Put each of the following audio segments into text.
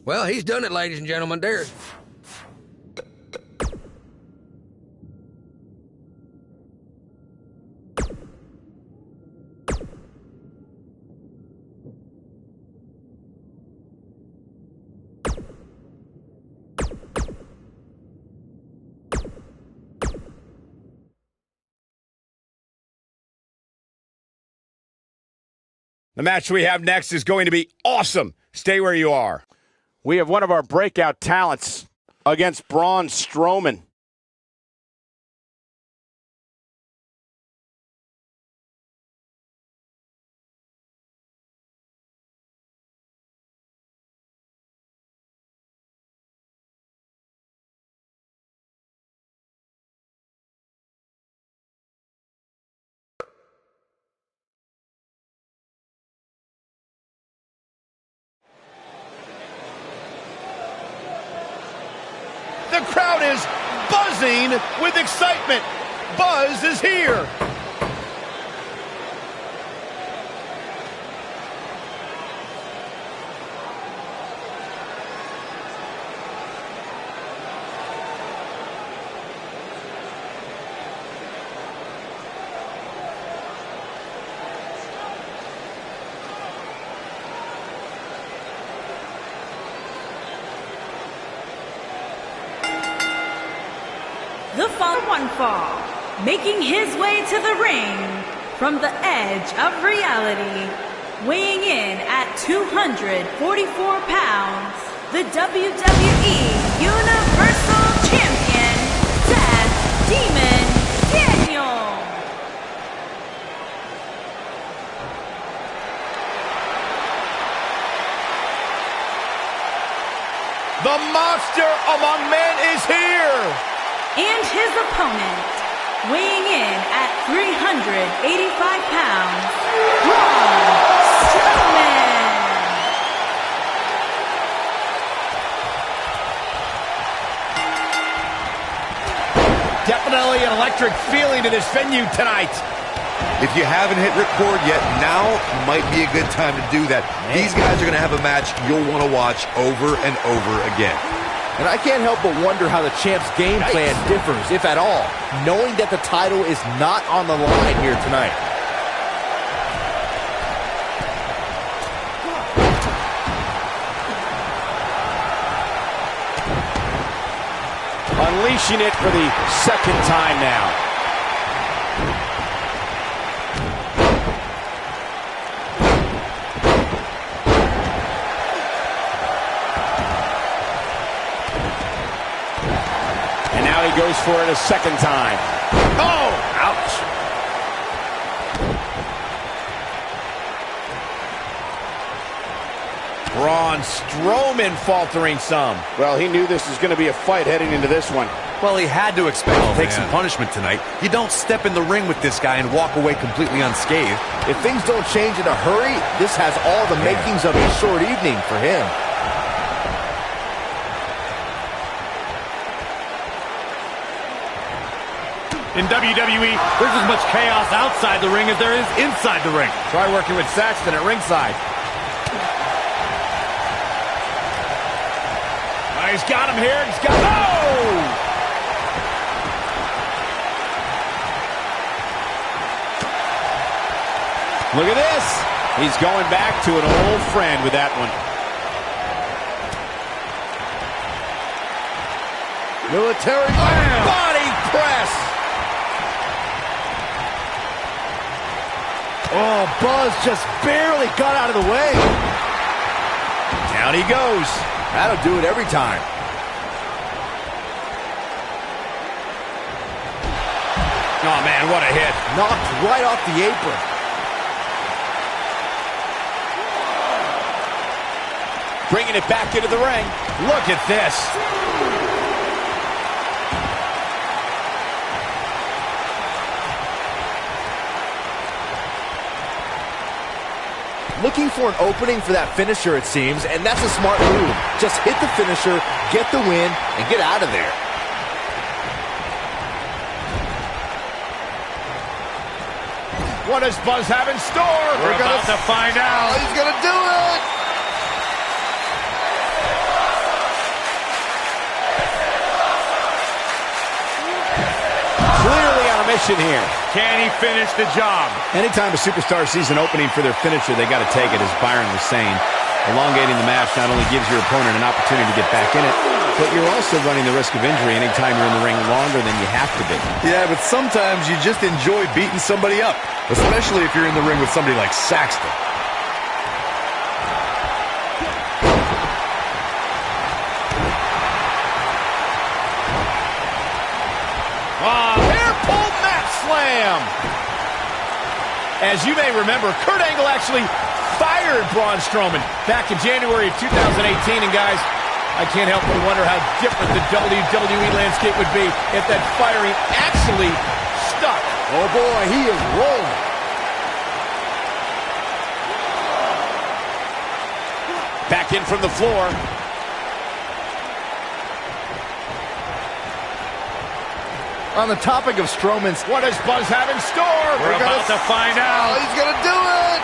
Well, he's done it, ladies and gentlemen. There's... The match we have next is going to be awesome. Stay where you are. We have one of our breakout talents against Braun Strowman. The crowd is buzzing with excitement. Buzz is here. The one fall, making his way to the ring from the edge of reality, weighing in at 244 pounds, the WWE Universal Champion, Seth Demon Daniel. The monster among men is here. And his opponent, weighing in at 385 pounds, Braun Strowman. Definitely an electric feeling to this venue tonight. If you haven't hit record yet, now might be a good time to do that. These guys are going to have a match you'll want to watch over and over again. And I can't help but wonder how the champ's game plan differs, if at all, knowing that the title is not on the line here tonight. Unleashing it for the second time now. He goes for it a second time. Oh! Ouch. Braun Strowman faltering some. Well, he knew this was going to be a fight heading into this one. Well, he had to expect to take some punishment tonight. You don't step in the ring with this guy and walk away completely unscathed. If things don't change in a hurry, this has all the makings of a short evening for him. In WWE, there's as much chaos outside the ring as there is inside the ring. Try working with Saxton at ringside. Oh, he's got him here. He's got him. Oh! Look at this. He's going back to an old friend with that one. Military body press. Oh, Buzz just barely got out of the way. Down he goes. That'll do it every time. Oh, man, what a hit. Knocked right off the apron. Bringing it back into the ring. Look at this. Looking for an opening for that finisher, it seems, and that's a smart move. Just hit the finisher, get the win, and get out of there. What does Buzz have in store? We're about to find out. Oh, he's going to do it! position here. Can he finish the job? Anytime a superstar sees an opening for their finisher, they got to take it, as Byron was saying. Elongating the match not only gives your opponent an opportunity to get back in it, but you're also running the risk of injury anytime you're in the ring longer than you have to be. Yeah, but sometimes you just enjoy beating somebody up, especially if you're in the ring with somebody like Saxton. Hair pull mat slam. As you may remember, Kurt Angle actually fired Braun Strowman back in January of 2018. And guys, I can't help but wonder how different the WWE landscape would be if that firing actually stuck. Oh boy, he is rolling. Back in from the floor. On the topic of Strowman's, What does Buzz have in store? We're about to find out. He's going to do it!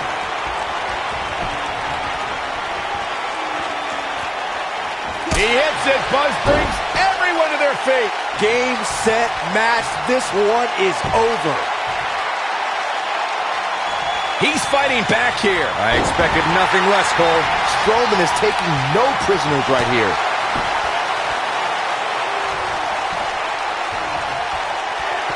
He hits it. Buzz brings everyone to their feet. game, set, match. This one is over. He's fighting back here. I expected nothing less, Cole. Strowman is taking no prisoners right here.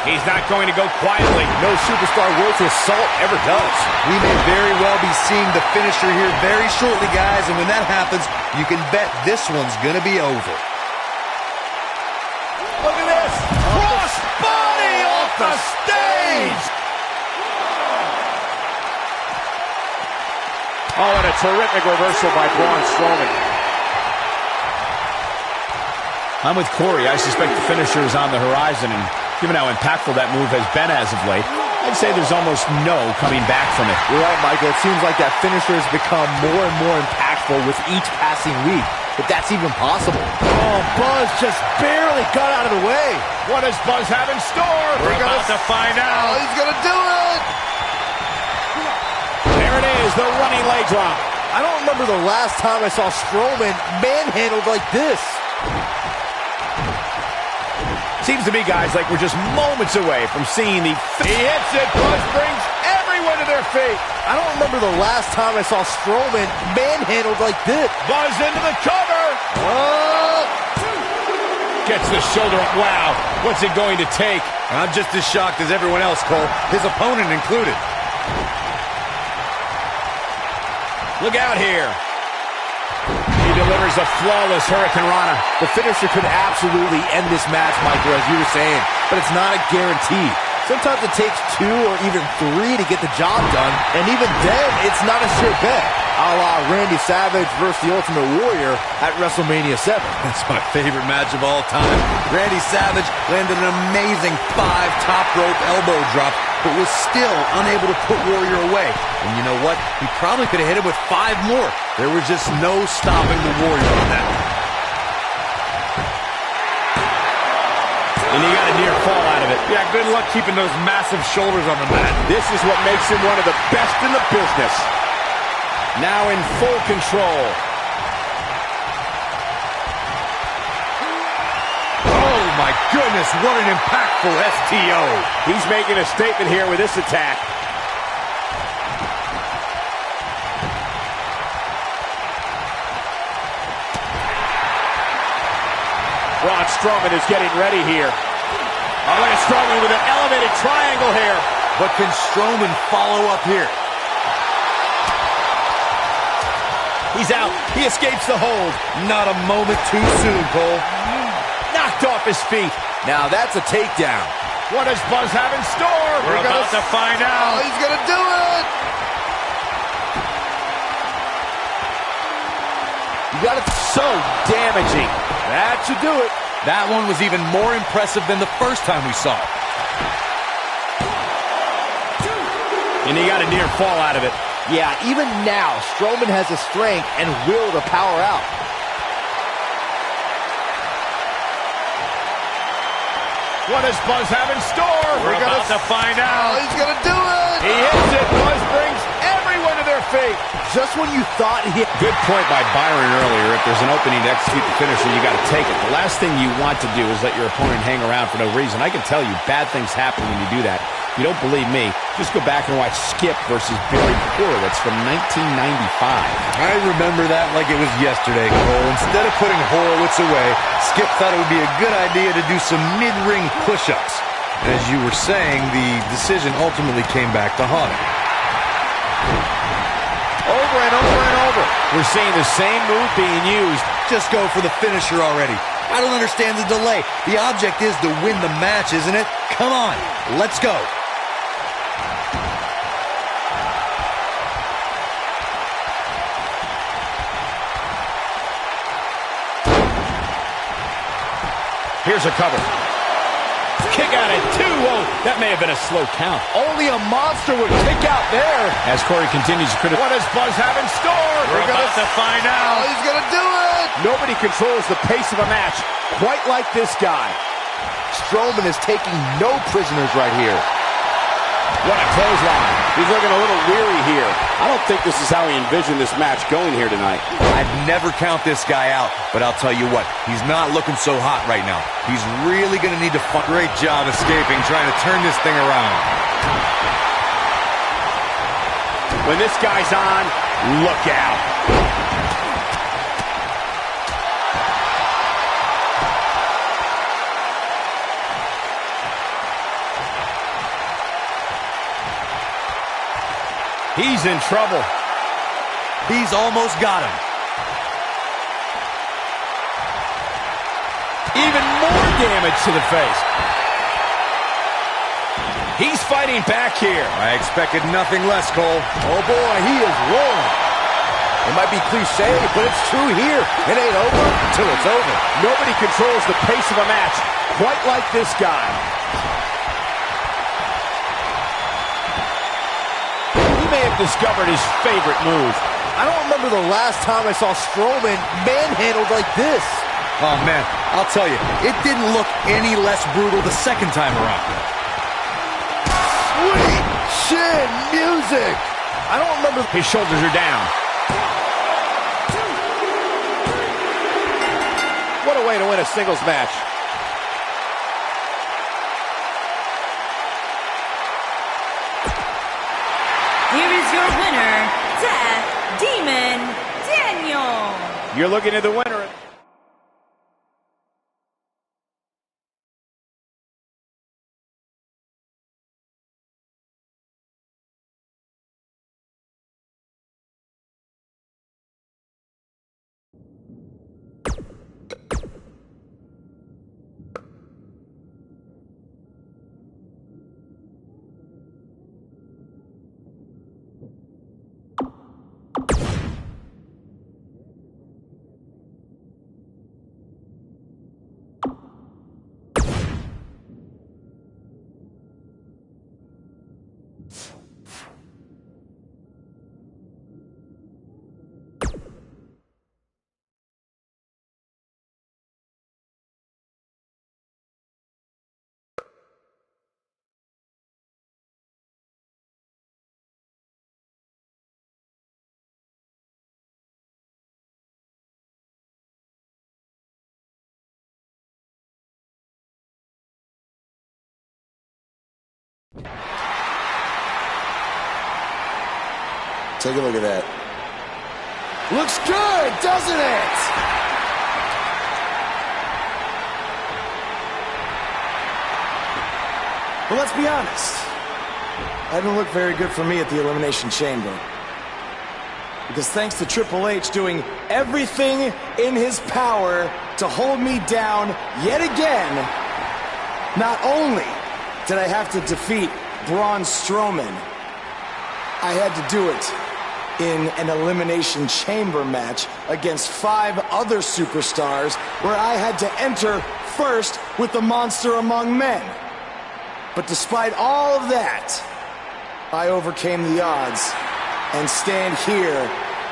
He's not going to go quietly. No superstar worth his salt ever does. We may very well be seeing the finisher here very shortly, guys, and when that happens, you can bet this one's going to be over. Look at this. Cross body off the stage. Oh, and a terrific reversal by Braun Strowman. I'm with Corey. I suspect the finisher is on the horizon, and given how impactful that move has been as of late, I'd say there's almost no coming back from it. You're right, Michael. It seems like that finisher has become more and more impactful with each passing week. If that's even possible. Oh, Buzz just barely got out of the way. What does Buzz have in store? We're about to find out. He's going to do it! There it is, the running leg drop. I don't remember the last time I saw Strowman manhandled like this. Seems to me, guys, like we're just moments away from seeing the... He hits it. Buzz brings everyone to their feet. I don't remember the last time I saw Strowman manhandled like this. Buzz into the cover. Oh! Gets the shoulder up. Wow. What's it going to take? I'm just as shocked as everyone else, Cole, his opponent included. Look out here. He delivers a flawless Hurricane Rana. The finisher could absolutely end this match, Michael, as you were saying, but it's not a guarantee. Sometimes it takes 2 or even 3 to get the job done, and even then, it's not a sure bet. A la Randy Savage versus the Ultimate Warrior at WrestleMania 7. That's my favorite match of all time. Randy Savage landed an amazing 5 top rope elbow drop, but was still unable to put Warrior away. And you know what? He probably could have hit him with 5 more. There was just no stopping the Warrior on that. And he got a near fall out of it. Yeah, good luck keeping those massive shoulders on the mat. This is what makes him one of the best in the business. Now in full control. Oh my goodness, what an impactful STO. He's making a statement here with this attack. Braun Strowman is getting ready here. Oh, look at Strowman with an elevated triangle here. But can Strowman follow up here? He's out. He escapes the hold. Not a moment too soon, Cole. Knocked off his feet. Now that's a takedown. What does Buzz have in store? We're about to find out. He's going to do it! You got it so damaging. That should do it. That one was even more impressive than the first time we saw it. And he got a near fall out of it. Yeah, even now, Strowman has the strength and will to power out. What does Buzz have in store? We're about to find out. He's going to do it! He hits it. Buzz brings everyone everyone to their feet. Just when you thought he... Good point by Byron earlier. If there's an opening to execute the finisher, you got to take it. The last thing you want to do is let your opponent hang around for no reason. I can tell you, bad things happen when you do that. If you don't believe me, just go back and watch Skip versus Barry Horowitz from 1995. I remember that like it was yesterday, Cole. Instead of putting Horowitz away, Skip thought it would be a good idea to do some mid-ring push-ups. And as you were saying, the decision ultimately came back to haunt him. Over and over and over. We're seeing the same move being used. Just go for the finisher already. I don't understand the delay. The object is to win the match, isn't it? Come on, let's go. Here's a cover. Kick out at 2. Whoa, that may have been a slow count. Only a monster would kick out there. As Corey continues to criticize. What does Buzz have in store? We're about to find out. He's going to do it. Nobody controls the pace of a match quite like this guy. Strowman is taking no prisoners right here. What a clothesline. He's looking a little weary here. I don't think this is how he envisioned this match going here tonight. I'd never count this guy out, but I'll tell you what, he's not looking so hot right now. He's really going to need to fight. Great job escaping, trying to turn this thing around. When this guy's on, look out. He's in trouble. He's almost got him. Even more damage to the face. He's fighting back here. I expected nothing less, Cole. Oh, boy, he is rolling. It might be cliche, but it's true here. It ain't over until it's over. Nobody controls the pace of a match quite like this guy. May have discovered his favorite move. I don't remember the last time I saw Strowman manhandled like this. Oh, man, I'll tell you, it didn't look any less brutal the second time around. Sweet chin music. I don't remember. His shoulders are down. What a way to win a singles match. Here is your winner, Death Demon Daniel. You're looking at the winner. Take a look at that. Looks good, doesn't it? Well, let's be honest. That didn't look very good for me at the Elimination Chamber. Because thanks to Triple H doing everything in his power to hold me down yet again, not only did I have to defeat Braun Strowman, I had to do it in an Elimination Chamber match against 5 other superstars where I had to enter first with the monster among men. But despite all of that, I overcame the odds and stand here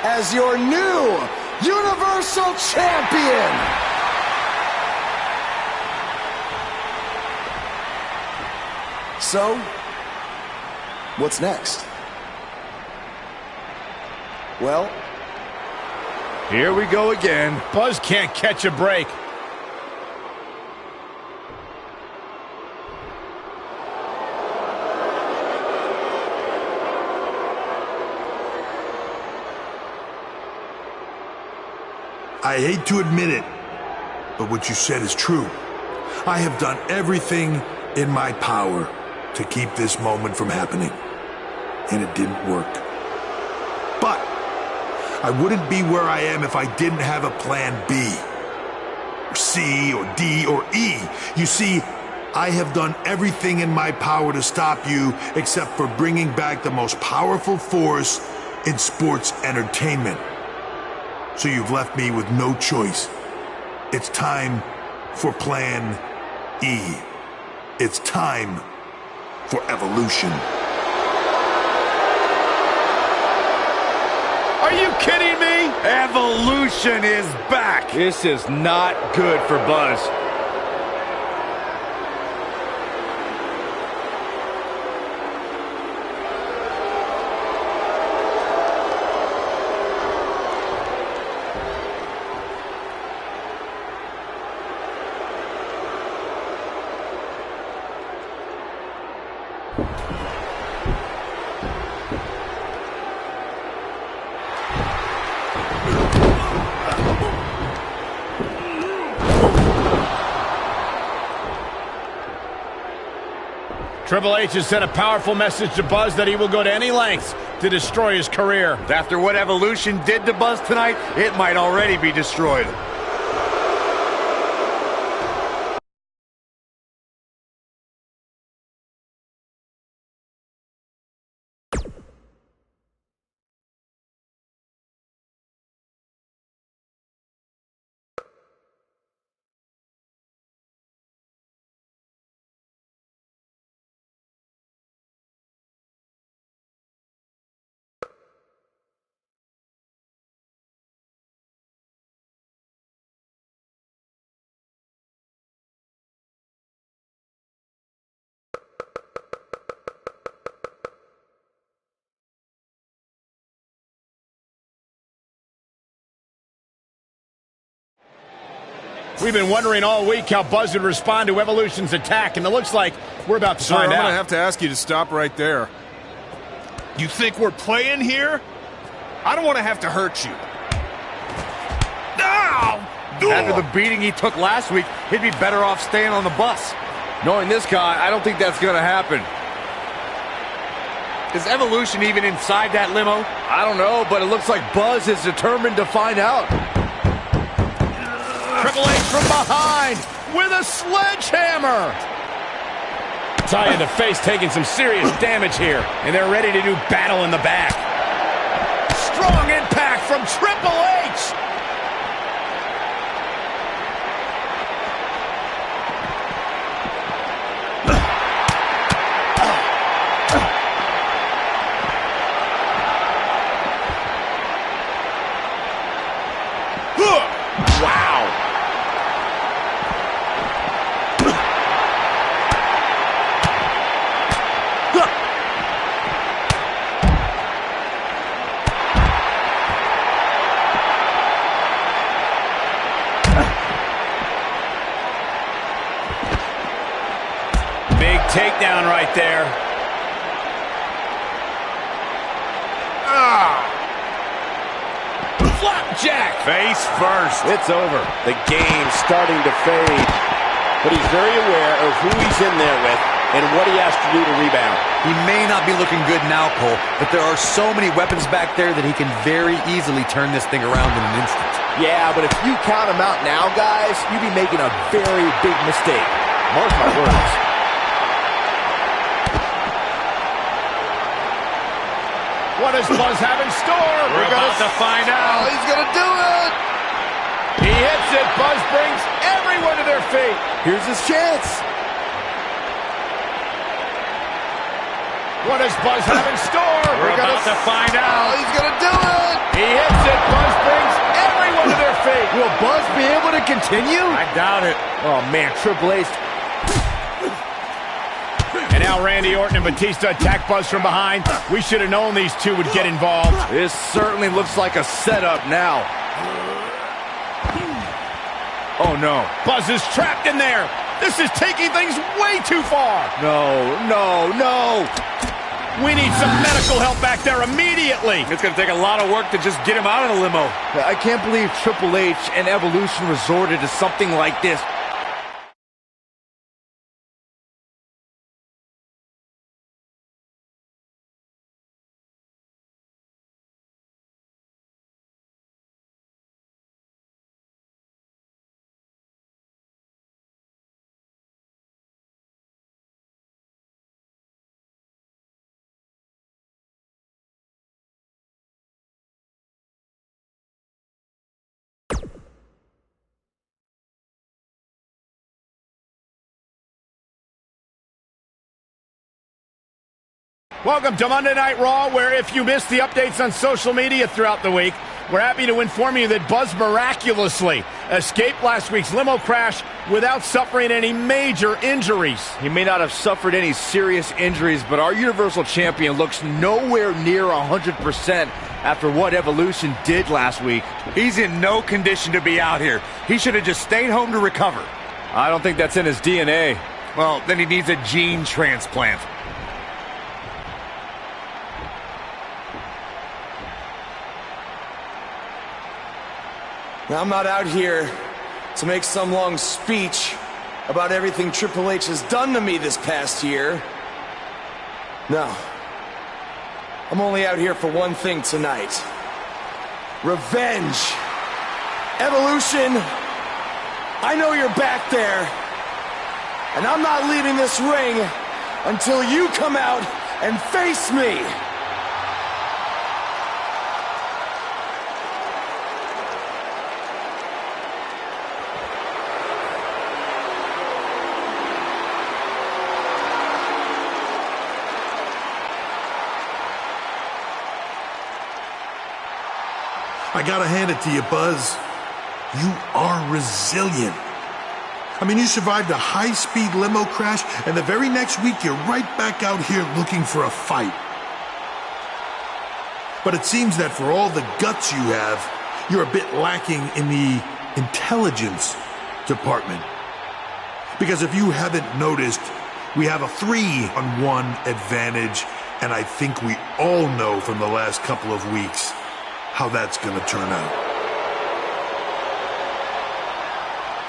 as your new Universal Champion! So, what's next? Well, here we go again. Buzz can't catch a break. I hate to admit it, but what you said is true. I have done everything in my power to keep this moment from happening, and it didn't work. But I wouldn't be where I am if I didn't have a plan B, or C, or D, or E. You see, I have done everything in my power to stop you except for bringing back the most powerful force in sports entertainment. So you've left me with no choice. It's time for Plan E. It's time for evolution. Are you kidding me? Evolution is back. This is not good for Buzz. Triple H has sent a powerful message to Buzz that he will go to any lengths to destroy his career. After what Evolution did to Buzz tonight, it might already be destroyed. We've been wondering all week how Buzz would respond to Evolution's attack, and it looks like we're about to find out. I'm going to have to ask you to stop right there. You think we're playing here? I don't want to have to hurt you. After the beating he took last week, he'd be better off staying on the bus. Knowing this guy, I don't think that's going to happen. Is Evolution even inside that limo? I don't know, but it looks like Buzz is determined to find out. Triple H from behind with a sledgehammer. Tie in the face, taking some serious damage here, and they're ready to do battle in the back. Strong impact from Triple H. Wow. Big takedown right there. Flapjack. Face first. It's over. The game's starting to fade. But he's very aware of who he's in there with and what he has to do to rebound. He may not be looking good now, Cole, but there are so many weapons back there that he can very easily turn this thing around in an instant. Yeah, but if you count him out now, guys, you'd be making a very big mistake. Mark my words. What does Buzz have in store? We're about to find out. he's going to do it. He hits it. Buzz brings everyone to their feet. Here's his chance. What does Buzz have in store? We're about to find out. He's going to do it. He hits it. Buzz brings everyone to their feet. Will Buzz be able to continue? I doubt it. Oh, man, Triple H. And now Randy Orton and Batista attack Buzz from behind. We should have known these two would get involved. This certainly looks like a setup now. Oh, no. Buzz is trapped in there. This is taking things way too far. No, no, no. We need some medical help back there immediately. It's going to take a lot of work to just get him out of the limo. I can't believe Triple H and Evolution resorted to something like this. Welcome to Monday Night Raw, where if you missed the updates on social media throughout the week, we're happy to inform you that Buzz miraculously escaped last week's limo crash without suffering any major injuries. He may not have suffered any serious injuries, but our Universal Champion looks nowhere near 100% after what Evolution did last week. He's in no condition to be out here. He should have just stayed home to recover. I don't think that's in his DNA. Well, then he needs a gene transplant. Now, I'm not out here to make some long speech about everything Triple H has done to me this past year. No. I'm only out here for one thing tonight. Revenge. Evolution, I know you're back there. And I'm not leaving this ring until you come out and face me. I gotta hand it to you, Buzz. You are resilient. I mean, you survived a high-speed limo crash, and the very next week you're right back out here looking for a fight. But it seems that for all the guts you have, you're a bit lacking in the intelligence department. Because if you haven't noticed, we have a 3-on-1 advantage, and I think we all know from the last couple of weeks how that's gonna turn out.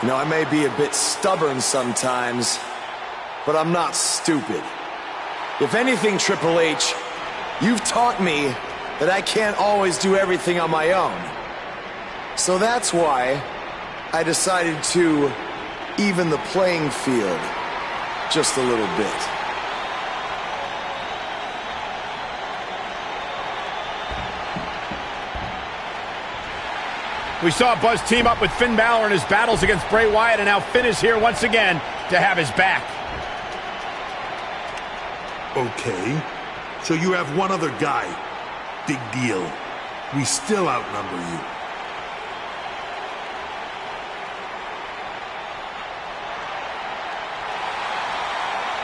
You know, I may be a bit stubborn sometimes, but I'm not stupid. If anything, Triple H, you've taught me that I can't always do everything on my own. So that's why I decided to even the playing field just a little bit. We saw Buzz team up with Finn Balor in his battles against Bray Wyatt, and now Finn is here once again to have his back. Okay, so you have one other guy. Big deal. We still outnumber you.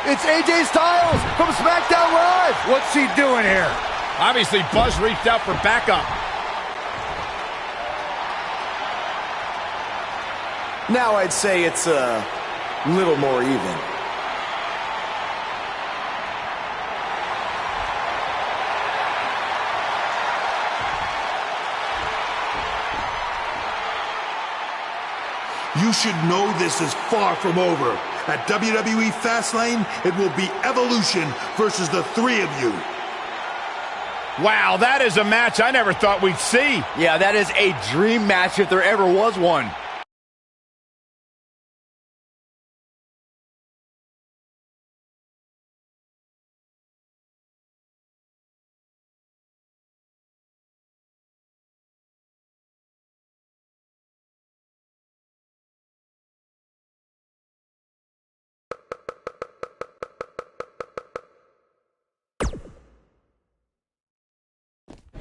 It's AJ Styles from SmackDown Live. What's he doing here? Obviously, Buzz reached out for backup. Now I'd say it's a little more even. You should know this is far from over. At WWE Fastlane, it will be Evolution versus the three of you. Wow, that is a match I never thought we'd see. Yeah, that is a dream match if there ever was one.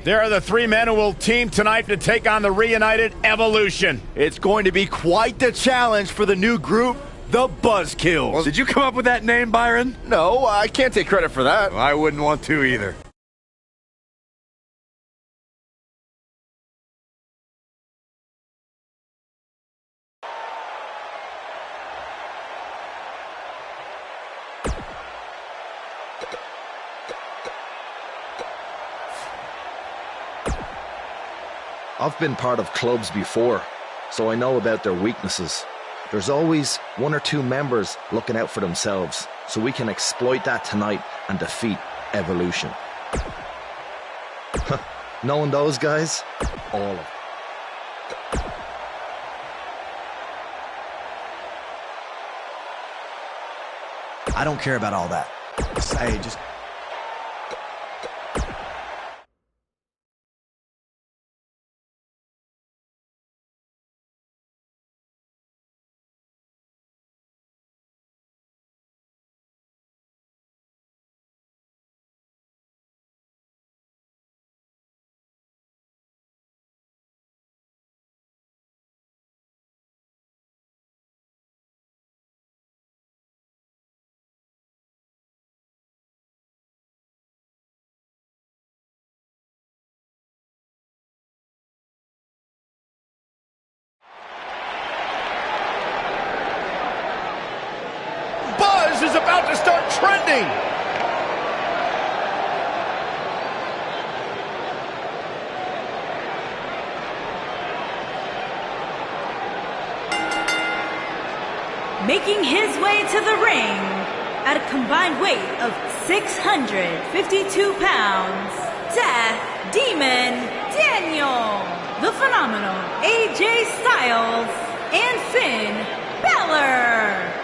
There are the three men who will team tonight to take on the reunited Evolution. It's going to be quite the challenge for the new group the Buzzkills. Well, did you come up with that name, Byron? No, I can't take credit for that. Well, I wouldn't want to either. I've been part of clubs before, so I know about their weaknesses. There's always one or two members looking out for themselves, so we can exploit that tonight and defeat Evolution. Knowing those guys, all of them. I don't care about all that. Say, just... Is about to start trending. Making his way to the ring at a combined weight of 652 pounds, Death Demon Daniel, the phenomenal AJ Styles, and Finn Balor.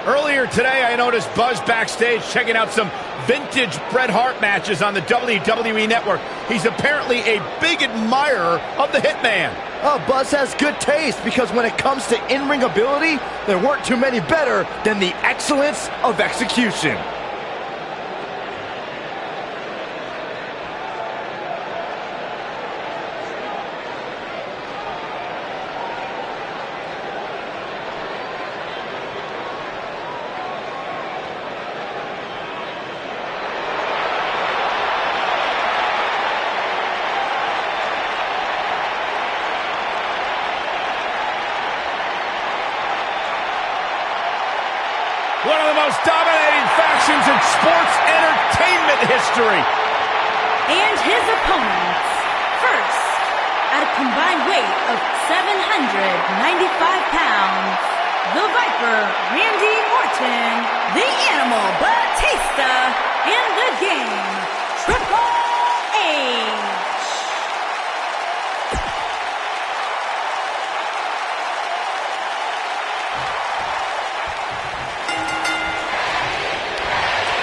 Earlier today, I noticed Buzz backstage checking out some vintage Bret Hart matches on the WWE Network. He's apparently a big admirer of the Hitman. Oh, Buzz has good taste, because when it comes to in-ring ability, there weren't too many better than the excellence of execution. One of the most dominating factions in sports entertainment history. And his opponents, first, at a combined weight of 795 pounds, the Viper, Randy Orton, the Animal, Batista, and the Game, Triple H.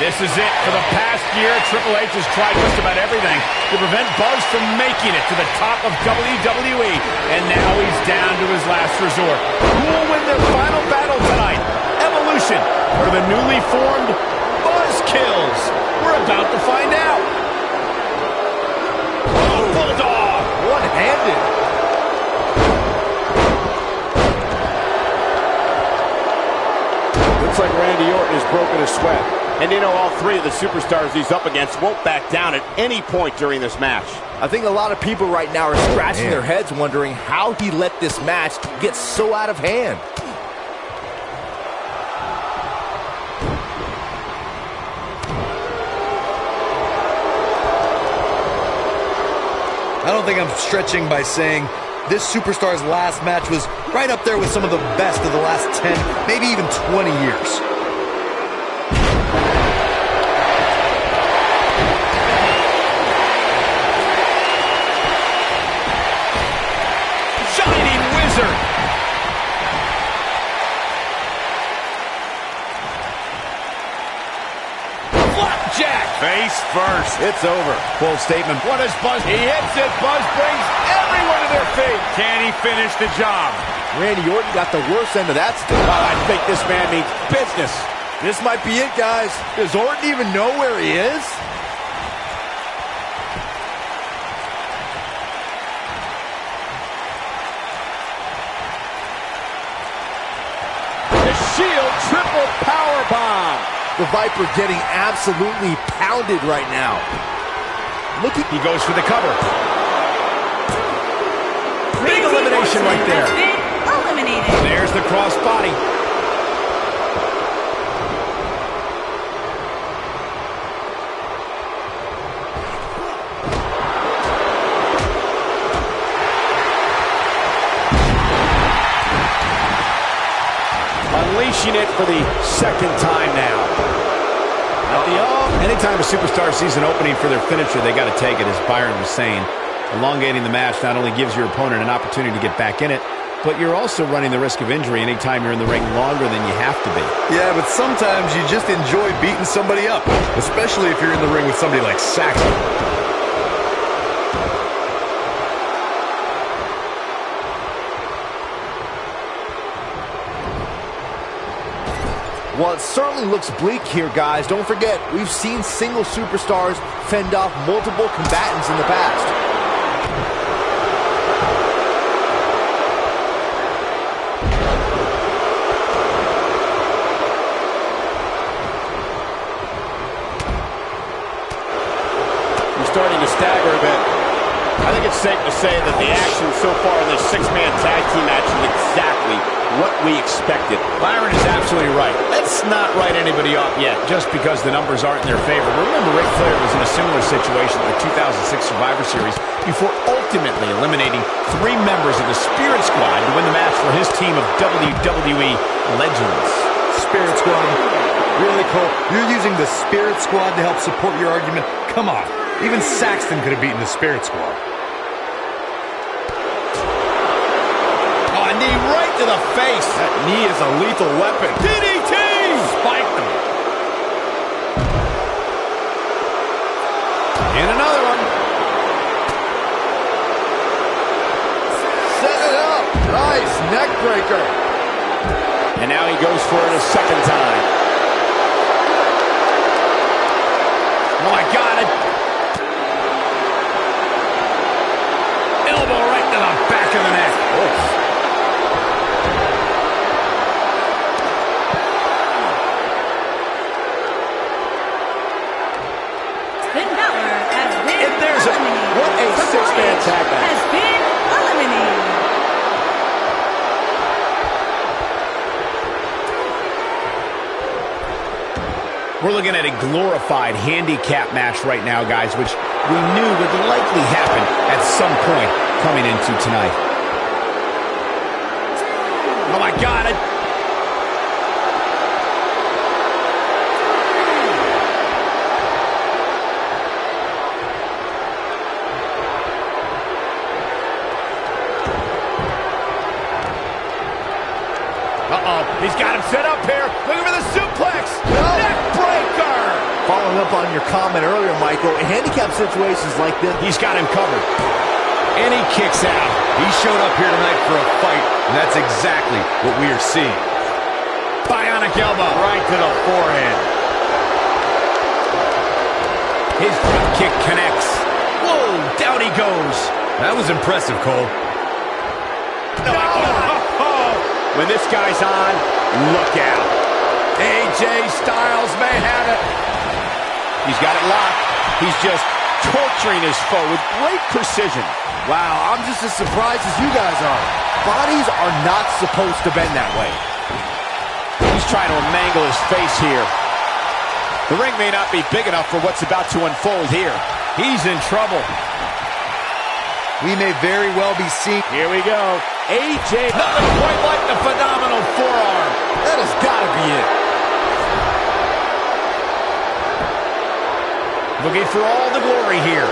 This is it. For the past year, Triple H has tried just about everything to prevent Buzz from making it to the top of WWE. And now he's down to his last resort. Who will win their final battle tonight? Evolution or the newly formed Buzzkills? We're about to find out. Oh, Bulldog! One-handed. Looks like Randy Orton has broken a sweat. And you know, all three of the superstars he's up against won't back down at any point during this match. I think a lot of people right now are scratching their heads wondering how he let this match get so out of hand. I don't think I'm stretching by saying this superstar's last match was right up there with some of the best of the last 10, maybe even 20 years. Face first. It's over. Bold statement. What is Buzz? He hits it. Buzz brings everyone to their feet. Can he finish the job? Randy Orton got the worst end of that stick. I think this man means business. This might be it, guys. Does Orton even know where he is? Shield triple power bomb. The Viper getting absolutely pounded right now. He goes for the cover. Big elimination right there. Eliminated. There's the crossbody. Unleashing it for the second time now. Anytime a superstar sees an opening for their finisher, they got to take it, as Byron was saying. Elongating the match not only gives your opponent an opportunity to get back in it, but you're also running the risk of injury anytime you're in the ring longer than you have to be. Yeah, but sometimes you just enjoy beating somebody up, especially if you're in the ring with somebody like Saxon. Well, it certainly looks bleak here, guys. Don't forget, we've seen single superstars fend off multiple combatants in the past. He's starting to stagger a bit. I think it's safe to say that the action so far in this six-man tag team match is exactly what we expected. Byron is absolutely right. Let's not write anybody off yet just because the numbers aren't in their favor. Remember, Ric Flair was in a similar situation in the 2006 Survivor Series before ultimately eliminating 3 members of the Spirit Squad to win the match for his team of WWE Legends. Spirit Squad? Really, Cole? You're using the Spirit Squad to help support your argument? Come on. Even Saxton could have beaten the Spirit Squad. Knee right to the face. That knee is a lethal weapon. DDT! Spiked him. And another one. Set it up. Nice neck breaker. And now he goes for it a second time. Oh my God. Elbow right to the back of the neck. Oh. Six-man tag match has been eliminated. We're looking at a glorified handicap match right now, guys, which we knew would likely happen at some point coming into tonight. Oh my God. He's got him set up here. Looking for the suplex. No. Neck breaker. Following up on your comment earlier, Michael, in handicap situations like this, he's got him covered. And he kicks out. He showed up here tonight for a fight, and that's exactly what we are seeing. Bionic elbow. Right to the forehead. His drop kick connects. Whoa, down he goes. That was impressive, Cole. No. When this guy's on, look out. AJ Styles may have it. He's got it locked. He's just torturing his foe with great precision. Wow, I'm just as surprised as you guys are. Bodies are not supposed to bend that way. He's trying to mangle his face here. The ring may not be big enough for what's about to unfold here. He's in trouble. We may very well be seeing. Here we go. AJ, nothing quite like the phenomenal forearm. That has got to be it. Looking for all the glory here.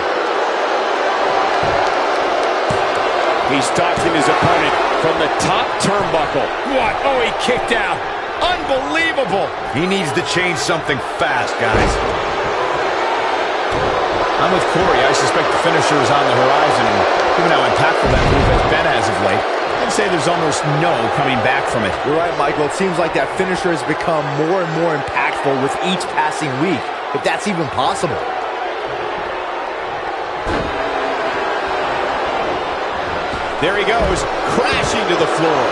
He's stalking his opponent from the top turnbuckle. What? Oh, he kicked out. Unbelievable. He needs to change something fast, guys. I'm with Corey. I suspect the finisher is on the horizon, and given how impactful that move has been as of late, I'd say there's almost no coming back from it. You're right, Michael. It seems like that finisher has become more and more impactful with each passing week, if that's even possible. There he goes, crashing to the floor.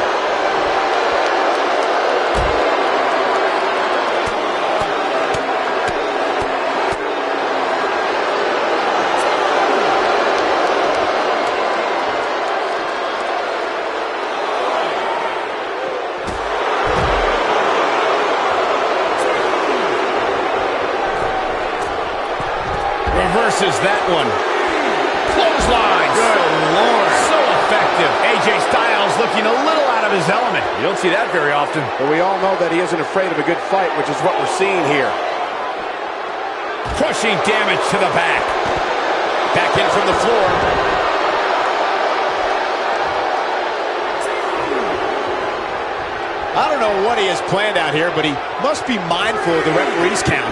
misses that one. Clothesline. Good Lord. So effective. AJ Styles looking a little out of his element. You don't see that very often. But we all know that he isn't afraid of a good fight, which is what we're seeing here. Crushing damage to the back. Back in from the floor. I don't know what he has planned out here, but he must be mindful of the referee's count.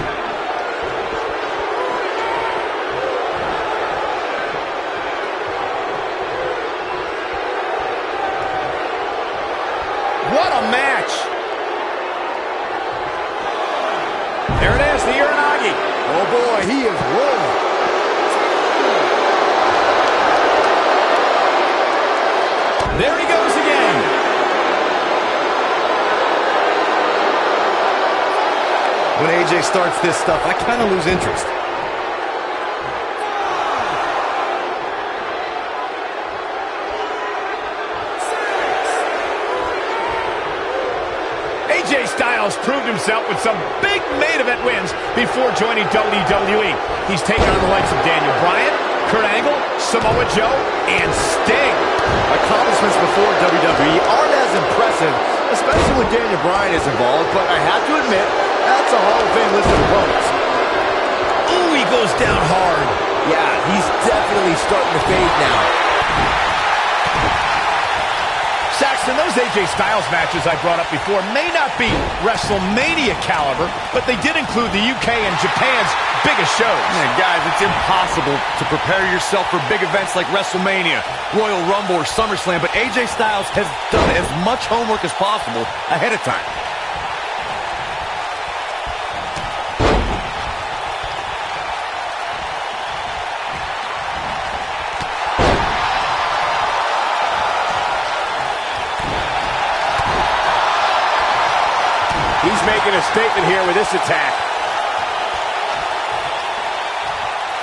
What a match! There it is, the Uranagi. Oh boy, he is rolling. There he goes again. When AJ starts this stuff, I kind of lose interest. AJ Styles proved himself with some big main event wins before joining WWE. He's taken on the likes of Daniel Bryan, Kurt Angle, Samoa Joe, and Sting. Accomplishments before WWE aren't as impressive, especially when Daniel Bryan is involved, but I have to admit, that's a Hall of Fame list of opponents. Ooh, he goes down hard. Yeah, he's definitely starting to fade now. Saxton, those AJ Styles matches I brought up before may not be WrestleMania caliber, but they did include the UK and Japan's biggest shows. Man, guys, it's impossible to prepare yourself for big events like WrestleMania, Royal Rumble, or SummerSlam, but AJ Styles has done as much homework as possible ahead of time. He's making a statement here with this attack.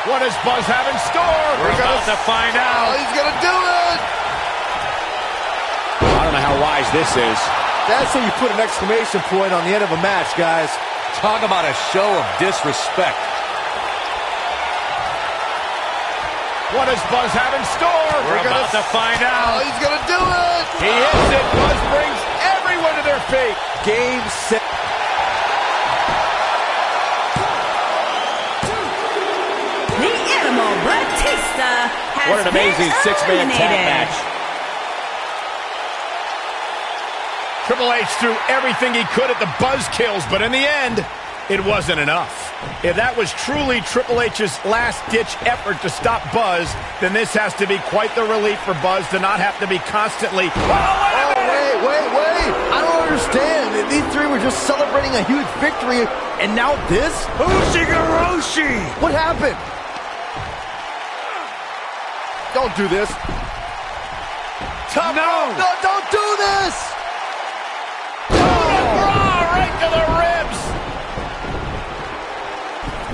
What does Buzz have in store? We're about to find out. Oh, he's gonna do it! I don't know how wise this is. That's how you put an exclamation point on the end of a match, guys. Talk about a show of disrespect. What does Buzz have in store? We're about to find Oh, out. he's gonna do it! He hits it. Buzz brings everyone to their feet. Game, set. The Animal Batista has What an amazing been six-man tag eliminated. match. Triple H threw everything he could at the Buzz kills, but in the end, it wasn't enough. If that was truly Triple H's last-ditch effort to stop Buzz, then this has to be quite the relief for Buzz to not have to be constantly... Wait. I don't understand. These three were just celebrating a huge victory, and now this? Ushigoroshi! What happened? Don't do this. No! No, don't do this! Right to the ribs!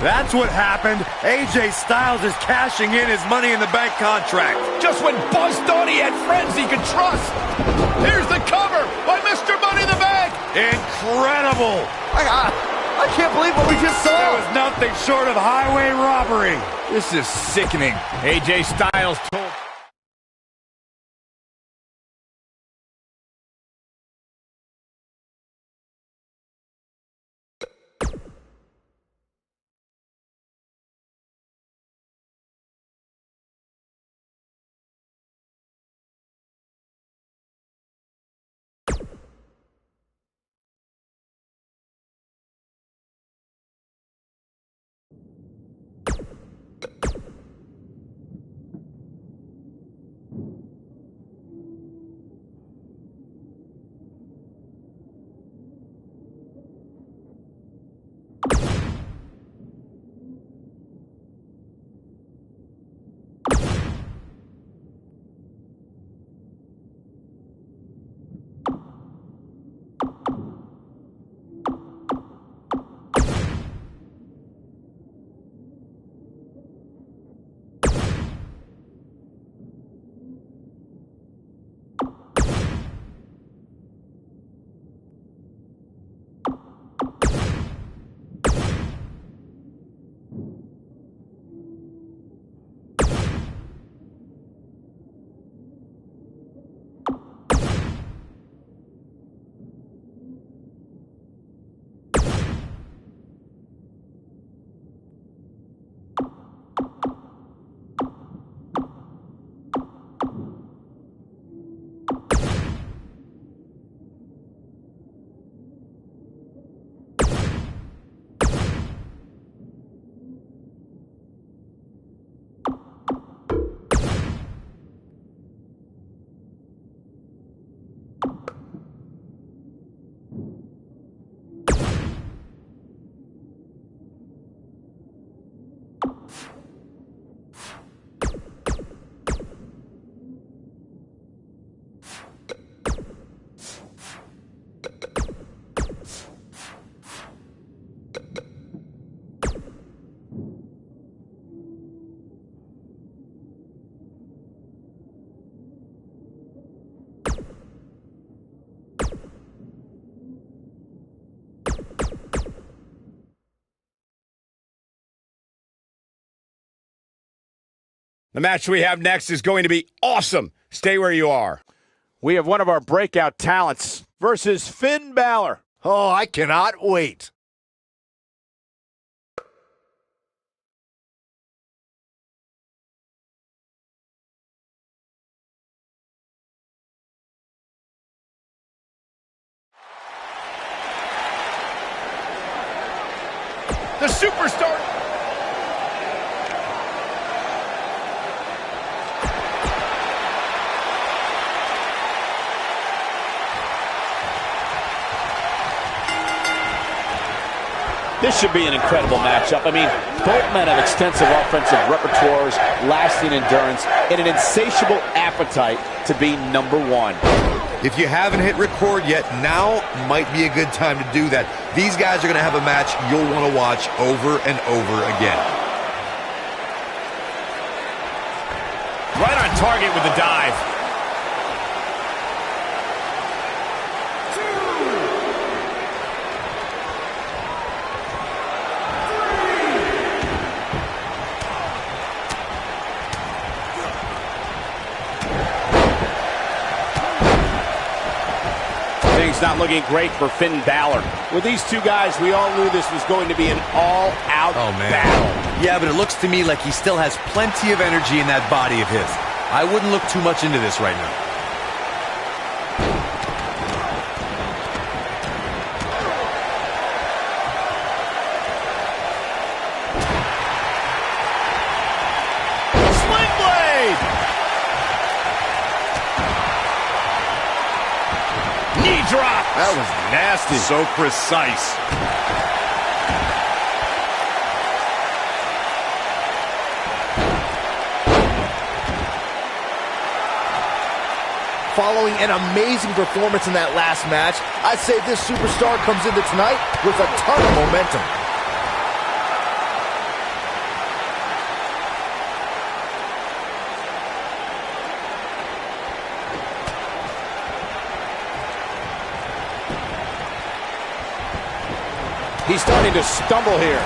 That's what happened. AJ Styles is cashing in his Money in the Bank contract. Just when Buzz thought he had friends he could trust. Here's the cover by Mr. Money in the Bank. Incredible! I can't believe what we just saw. There was nothing short of highway robbery. This is sickening. AJ Styles told... The match we have next is going to be awesome. Stay where you are. We have one of our breakout talents versus Finn Balor. Oh, I cannot wait. The superstar. This should be an incredible matchup. I mean, both men have extensive offensive repertoires, lasting endurance, and an insatiable appetite to be number one. If you haven't hit record yet, now might be a good time to do that. These guys are going to have a match you'll want to watch over and over again. Right on target with the dive. Not looking great for Finn Balor. With these two guys, we all knew this was going to be an all-out battle. Yeah, but it looks to me like he still has plenty of energy in that body of his. I wouldn't look too much into this right now. Sling blade! Knee drop! That was nasty. So precise. Following an amazing performance in that last match, I'd say this superstar comes into tonight with a ton of momentum. He's starting to stumble here.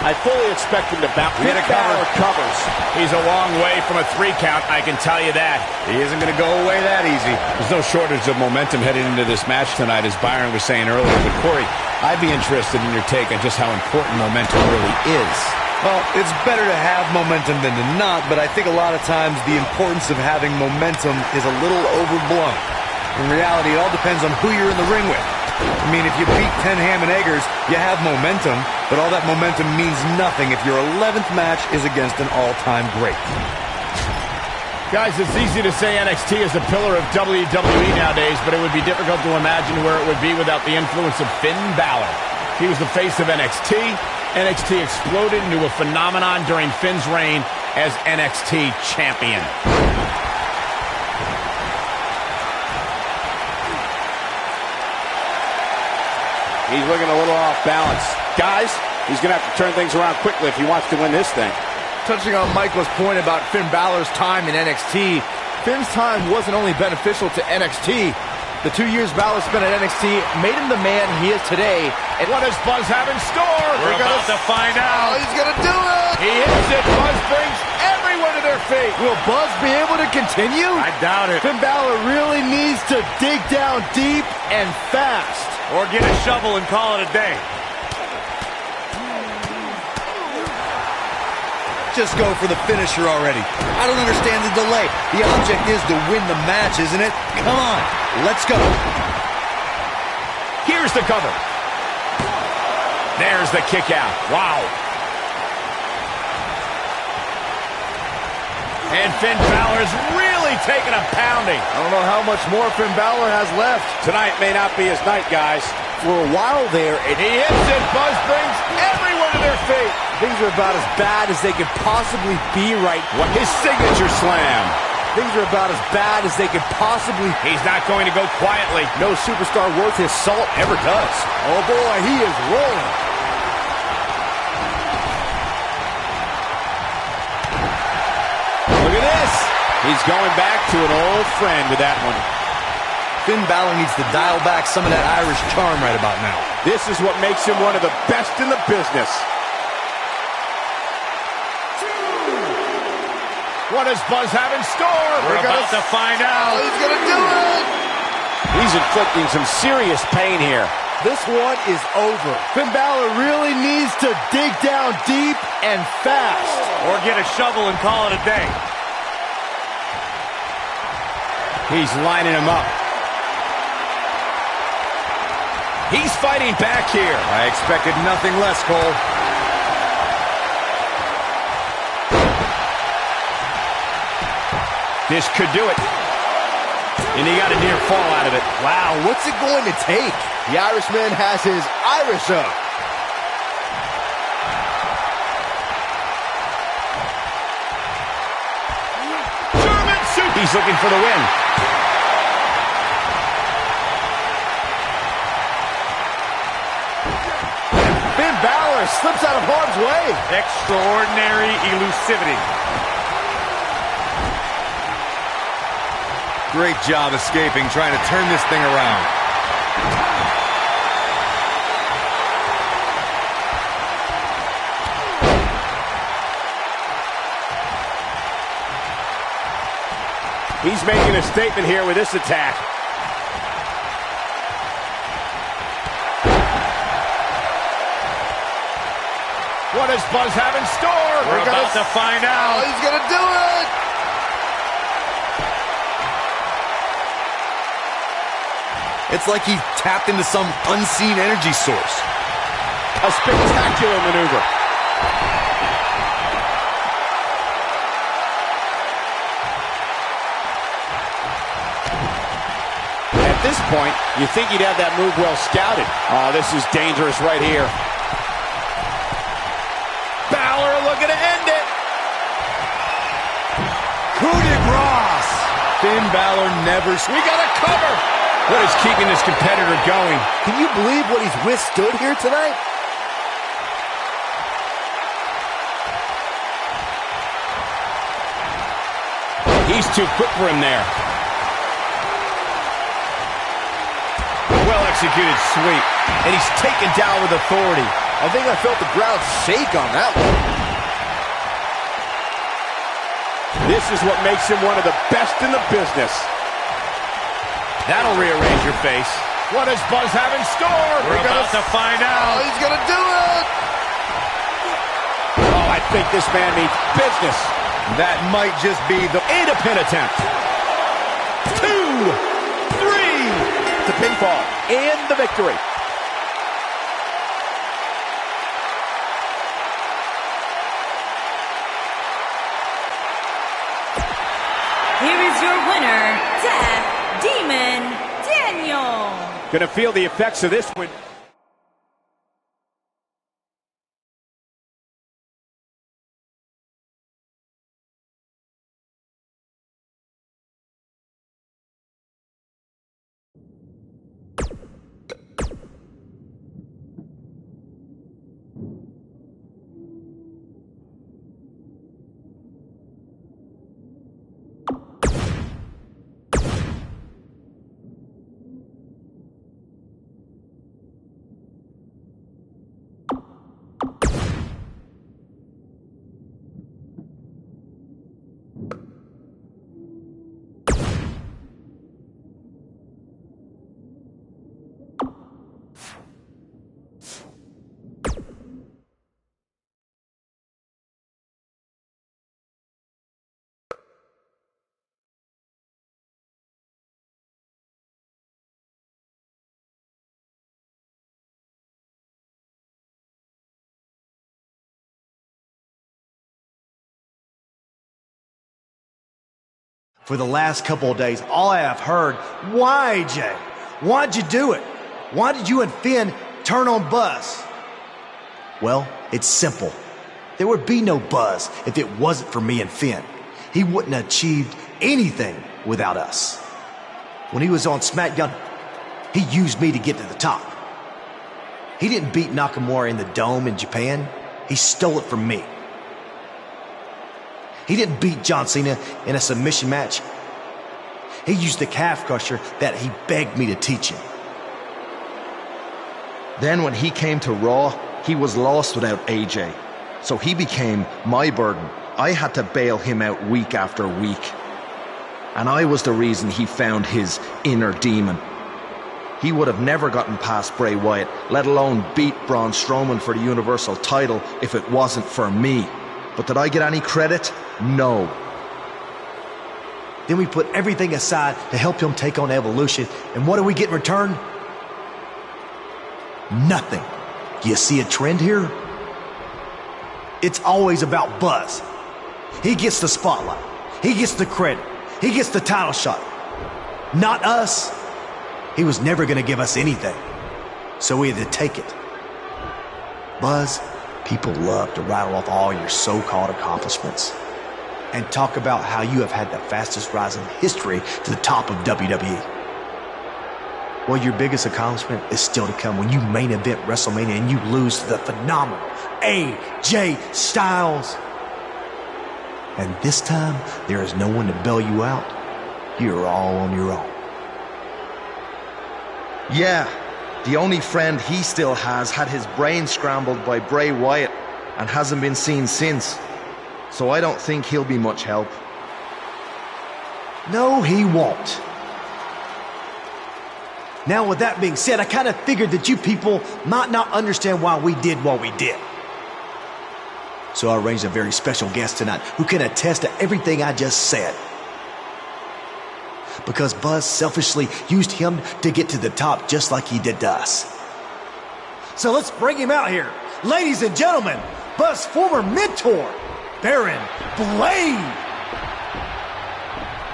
I fully expect him to bounce. Hit a cover. Covers. He's a long way from a 3 count, I can tell you that. He isn't going to go away that easy. There's no shortage of momentum heading into this match tonight, as Byron was saying earlier. But Corey, I'd be interested in your take on just how important momentum really is. Well, it's better to have momentum than to not, but I think a lot of times the importance of having momentum is a little overblown. In reality, it all depends on who you're in the ring with. I mean, if you beat 10 ham and eggers, you have momentum, but all that momentum means nothing if your 11th match is against an all-time great. Guys, it's easy to say NXT is a pillar of WWE nowadays, but it would be difficult to imagine where it would be without the influence of Finn Balor. He was the face of NXT. NXT exploded into a phenomenon during Finn's reign as NXT champion. He's looking a little off balance. Guys, he's going to have to turn things around quickly if he wants to win this thing. Touching on Michael's point about Finn Balor's time in NXT, Finn's time wasn't only beneficial to NXT. The 2 years Balor spent at NXT made him the man he is today. And what does Buzz have in store? We're about to find out. Oh, he's going to do it! He hits it. Buzz brings everyone to their feet. Will Buzz be able to continue? I doubt it. Finn Balor really needs to dig down deep and fast. Or get a shovel and call it a day. Just go for the finisher already. I don't understand the delay. The object is to win the match, isn't it? Come on, let's go. Here's the cover. There's the kick out. Wow. And Finn Balor's really taking a pounding. I don't know how much more Finn Balor has left. Tonight may not be his night, guys. For a while there, He hits it. Buzz brings everyone to their feet. things are about as bad as they could possibly be right now. His signature slam. Things are about as bad as they could possibly. He's not going to go quietly. No superstar worth his salt ever does. Oh boy, he is rolling. Look at this. He's going back to an old friend with that one. Finn Balor needs to dial back some of that Irish charm right about now. This is what makes him one of the best in the business. What does Buzz have in store? We're about to find out. Oh, he's gonna do it! He's inflicting some serious pain here. This one is over. Finn Balor really needs to dig down deep and fast. Or get a shovel and call it a day. He's lining him up. He's fighting back here. I expected nothing less, Cole. This could do it. And he got a near fall out of it. Wow, what's it going to take? The Irishman has his Irish up. German super. He's looking for the win. Finn Balor slips out of harm's way. Extraordinary elusivity. Great job escaping, trying to turn this thing around. He's making a statement here with this attack. What does Buzz have in store? We're about to find out. Oh, he's gonna do it! It's like he tapped into some unseen energy source. A spectacular maneuver. At this point, you think he'd have that move well scouted. Oh, this is dangerous right here. Balor looking to end it. Coup de grace. Finn Balor never... We got a cover. What is keeping this competitor going? Can you believe what he's withstood here tonight? He's too quick for him there. Well-executed sweep. And he's taken down with authority. I think I felt the ground shake on that one. This is what makes him one of the best in the business. That'll rearrange your face. What does Buzz have in store? We're about to find out. Oh, he's gonna do it! Oh, I think this man means business. That might just be the... And a pin attempt. 2, 3. The pinfall and the victory. Here is your winner, Death Demon Daniel. Gonna feel the effects of this one. For the last couple of days, all I have heard, why, Jay? Why'd you do it? Why did you and Finn turn on Buzz? Well, it's simple. There would be no Buzz if it wasn't for me and Finn. He wouldn't have achieved anything without us. When he was on SmackDown, he used me to get to the top. He didn't beat Nakamura in the Dome in Japan. He stole it from me. He didn't beat John Cena in a submission match. He used the calf crusher that he begged me to teach him. Then when he came to Raw, he was lost without AJ. So he became my burden I had to bail him out week after week. And I was the reason he found his inner demon. He would have never gotten past Bray Wyatt, let alone beat Braun Strowman for the Universal title if it wasn't for me. But did I get any credit? No. Then we put everything aside to help him take on Evolution. And what do we get in return? Nothing. Do you see a trend here? It's always about Buzz. He gets the spotlight. He gets the credit. He gets the title shot. Not us. He was never going to give us anything. So we had to take it. Buzz, people love to rattle off all your so-called accomplishments and talk about how you have had the fastest rise in history to the top of WWE. Well, your biggest accomplishment is still to come when you main event WrestleMania and you lose to the phenomenal AJ Styles. And this time, there is no one to bail you out. You're all on your own. Yeah, the only friend he still has had his brain scrambled by Bray Wyatt and hasn't been seen since. So I don't think he'll be much help. No, he won't. Now, with that being said, I kind of figured that you people might not understand why we did what we did. So I arranged a very special guest tonight who can attest to everything I just said. Because Buzz selfishly used him to get to the top just like he did to us. So let's bring him out here. Ladies and gentlemen, Buzz's former mentor, Baron Blade.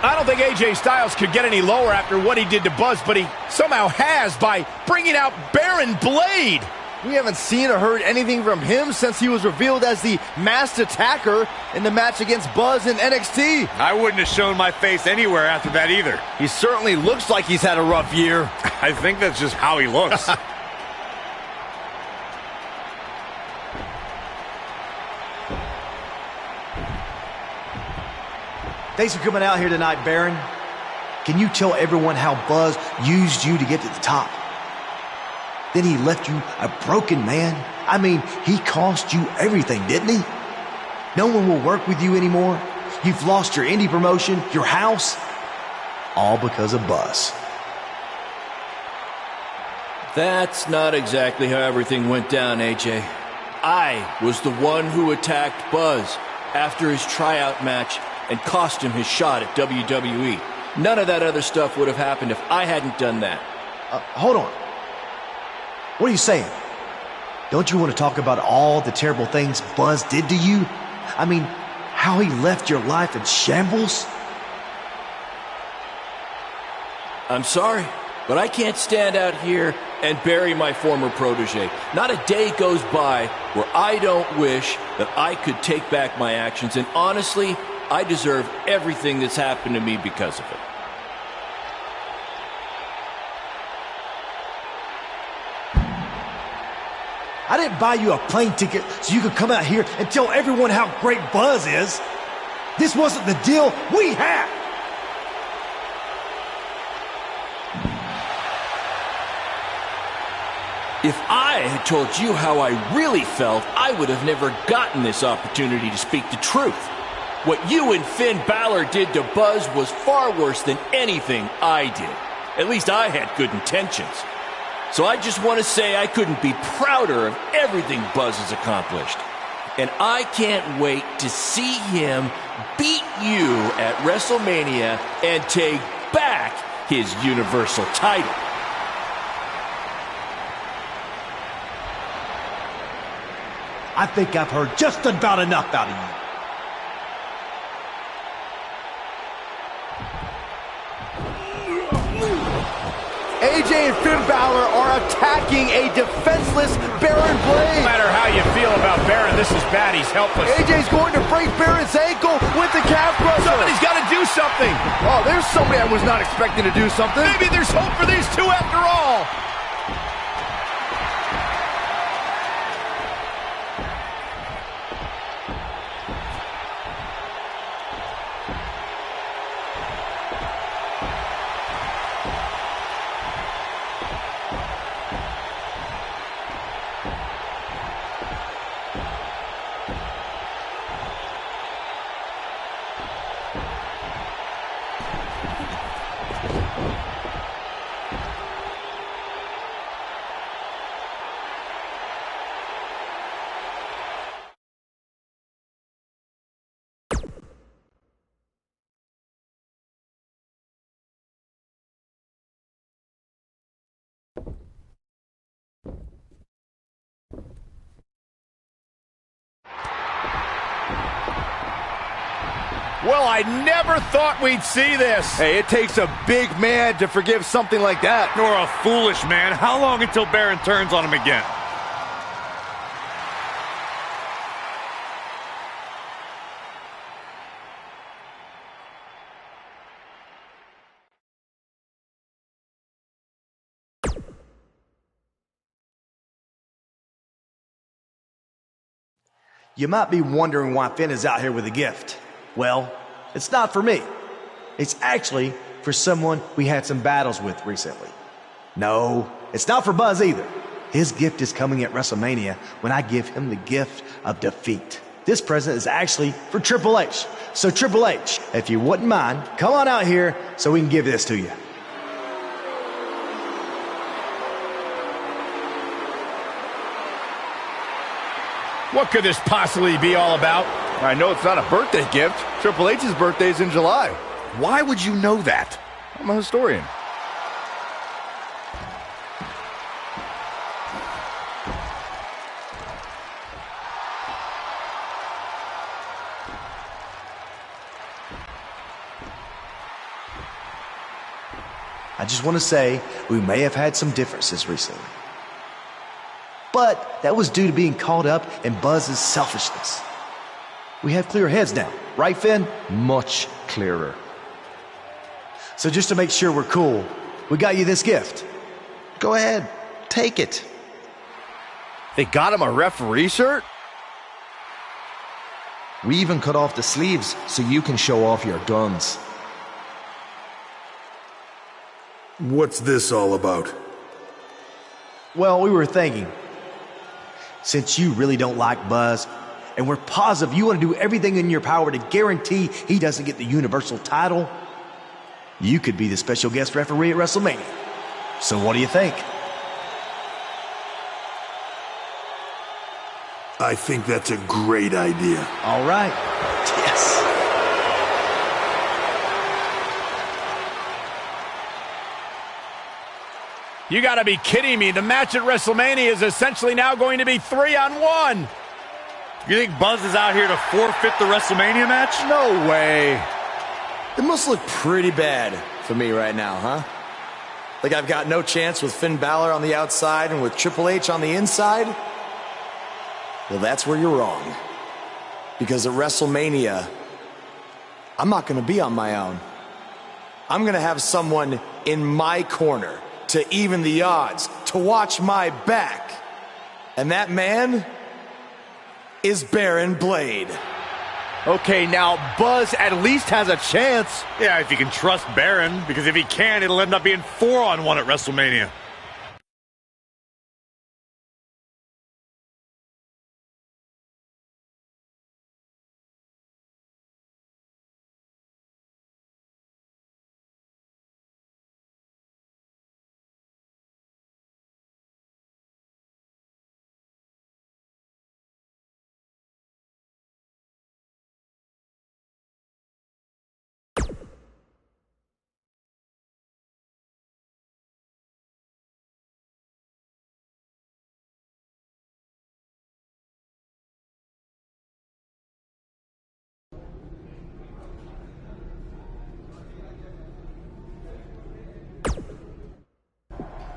I don't think AJ Styles could get any lower after what he did to Buzz, but he somehow has by bringing out Baron Blade. We haven't seen or heard anything from him since he was revealed as the masked attacker in the match against Buzz in NXT. I wouldn't have shown my face anywhere after that either. He certainly looks like he's had a rough year. I think that's just how he looks. Thanks for coming out here tonight, Baron. Can you tell everyone how Buzz used you to get to the top? Then he left you a broken man. I mean, he cost you everything, didn't he? No one will work with you anymore. You've lost your indie promotion, your house, all because of Buzz. That's not exactly how everything went down, AJ. I was the one who attacked Buzz after his tryout match and cost him his shot at WWE. None of that other stuff would have happened if I hadn't done that. Hold on. What are you saying? Don't you want to talk about all the terrible things Buzz did to you? I mean, how he left your life in shambles? I'm sorry, but I can't stand out here and bury my former protege. Not a day goes by where I don't wish that I could take back my actions, and honestly, I deserve everything that's happened to me because of it. I didn't buy you a plane ticket so you could come out here and tell everyone how great Buzz is. This wasn't the deal we had. If I had told you how I really felt, I would have never gotten this opportunity to speak the truth. What you and Finn Balor did to Buzz was far worse than anything I did. At least I had good intentions. So I just want to say I couldn't be prouder of everything Buzz has accomplished. And I can't wait to see him beat you at WrestleMania and take back his Universal title. I think I've heard just about enough out of you. AJ and Finn Balor are attacking a defenseless Baron Blade. No matter how you feel about Baron, this is bad. He's helpless. AJ's going to break Baron's ankle with the calf crusher. Somebody's got to do something. Oh, there's somebody I was not expecting to do something. Maybe there's hope for these two after all. Well, I never thought we'd see this. Hey, it takes a big man to forgive something like that. Nor a foolish man. How long until Baron turns on him again? You might be wondering why Finn is out here with a gift. Well, it's not for me. It's actually for someone we had some battles with recently. No, it's not for Buzz either. His gift is coming at WrestleMania when I give him the gift of defeat. This present is actually for Triple H. So Triple H, if you wouldn't mind, come on out here so we can give this to you. What could this possibly be all about? I know it's not a birthday gift. Triple H's birthday is in July. Why would you know that? I'm a historian. I just want to say we may have had some differences recently. But that was due to being caught up in Buzz's selfishness. We have clear heads now, right, Finn? Much clearer. So just to make sure we're cool, we got you this gift. Go ahead, take it. They got him a referee shirt? We even cut off the sleeves so you can show off your guns. What's this all about? Well, we were thinking, since you really don't like Buzz, and we're positive you want to do everything in your power to guarantee he doesn't get the Universal title, you could be the special guest referee at WrestleMania. So what do you think? I think that's a great idea. All right. Yes. You gotta be kidding me. The match at WrestleMania is essentially now going to be 3-on-1. You think Buzz is out here to forfeit the WrestleMania match? No way. It must look pretty bad for me right now, huh? Like I've got no chance with Finn Balor on the outside and with Triple H on the inside? Well, that's where you're wrong. Because at WrestleMania, I'm not going to be on my own. I'm going to have someone in my corner to even the odds, to watch my back. And that man is Baron Blade. Okay, now Buzz at least has a chance. Yeah, if you can trust Baron, because if he can, it'll end up being 4-on-1 at WrestleMania.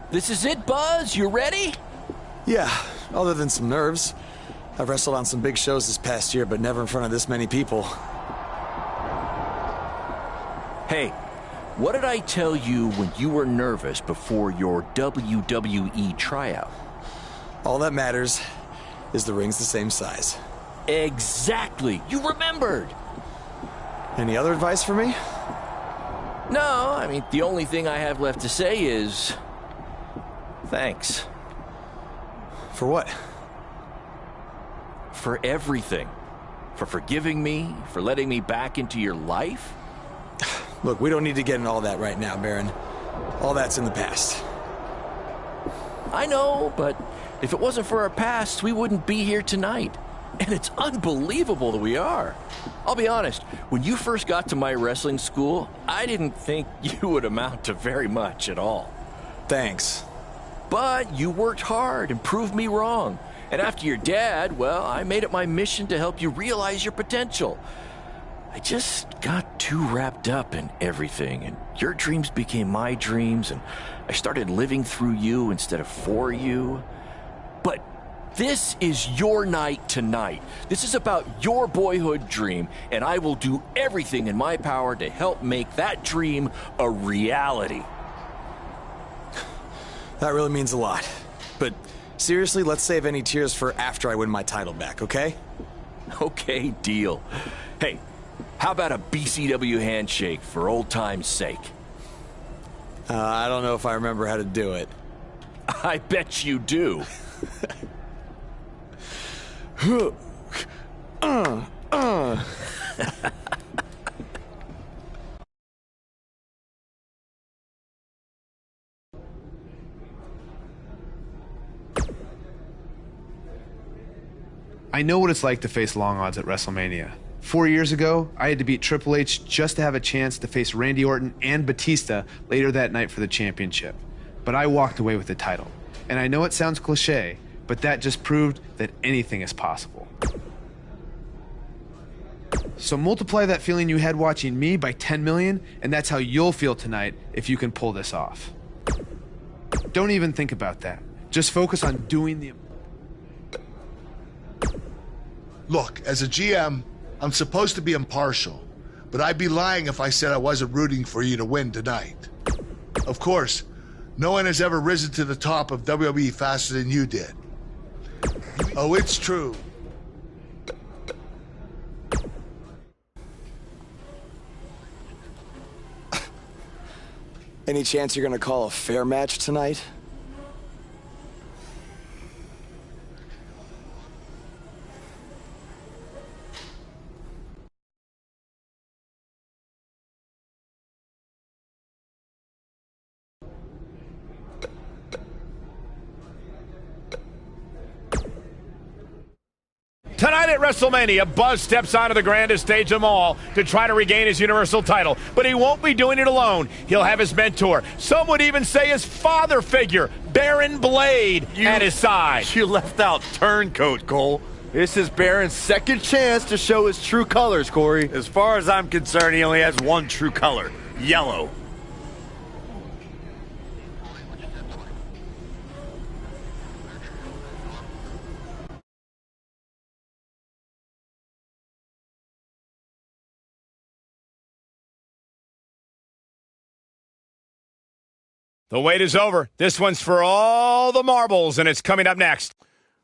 This is it, Buzz. You ready? Yeah, other than some nerves. I've wrestled on some big shows this past year, but never in front of this many people. Hey, what did I tell you when you were nervous before your WWE tryout? All that matters is the ring's the same size. Exactly. You remembered. Any other advice for me? No, I mean, the only thing I have left to say is thanks. For what? For everything. For forgiving me, for letting me back into your life. Look, we don't need to get into all that right now, Baron. All that's in the past. I know, but if it wasn't for our past, we wouldn't be here tonight. And it's unbelievable that we are. I'll be honest, when you first got to my wrestling school, I didn't think you would amount to very much at all. Thanks. But you worked hard and proved me wrong. And after your dad, well, I made it my mission to help you realize your potential. I just got too wrapped up in everything, and your dreams became my dreams, and I started living through you instead of for you. But this is your night tonight. This is about your boyhood dream, and I will do everything in my power to help make that dream a reality. That really means a lot. But seriously, let's save any tears for after I win my title back, okay? Okay, deal. Hey, how about a BCW handshake for old time's sake? I don't know if I remember how to do it. I bet you do. I know what it's like to face long odds at WrestleMania. 4 years ago, I had to beat Triple H just to have a chance to face Randy Orton and Batista later that night for the championship. But I walked away with the title. And I know it sounds cliche, but that just proved that anything is possible. So multiply that feeling you had watching me by 10 million, and that's how you'll feel tonight if you can pull this off. Don't even think about that. Just focus on doing the... Look, as a GM, I'm supposed to be impartial, but I'd be lying if I said I wasn't rooting for you to win tonight. Of course, no one has ever risen to the top of WWE faster than you did. Oh, it's true. Any chance you're gonna call a fair match tonight? Tonight at WrestleMania, Buzz steps onto the grandest stage of them all to try to regain his Universal title. But he won't be doing it alone. He'll have his mentor, some would even say his father figure, Baron Blade, at his side. You left out Turncoat, Cole. This is Baron's second chance to show his true colors, Corey. As far as I'm concerned, he only has one true color, yellow. The wait is over. This one's for all the marbles, and it's coming up next.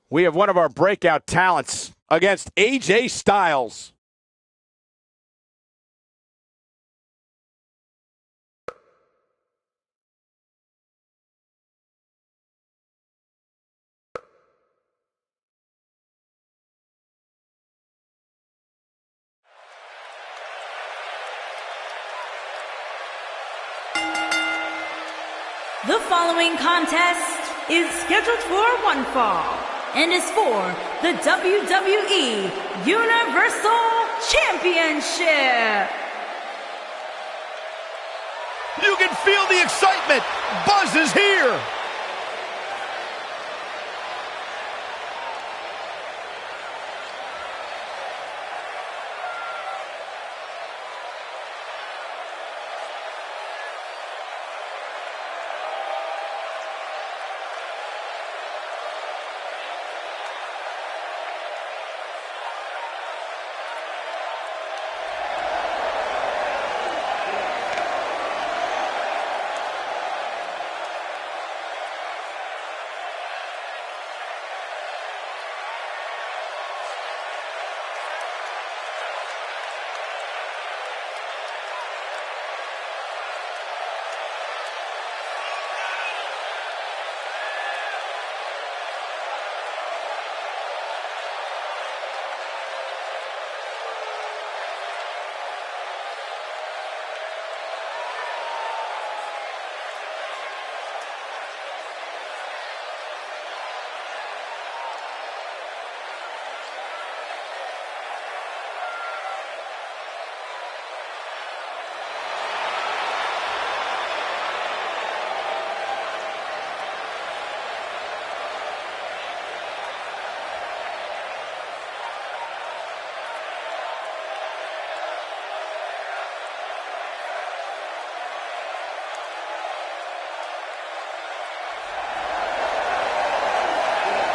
We have one of our breakout talents against AJ Styles. The following contest is scheduled for one fall and is for the WWE Universal Championship. You can feel the excitement. Buzz is here.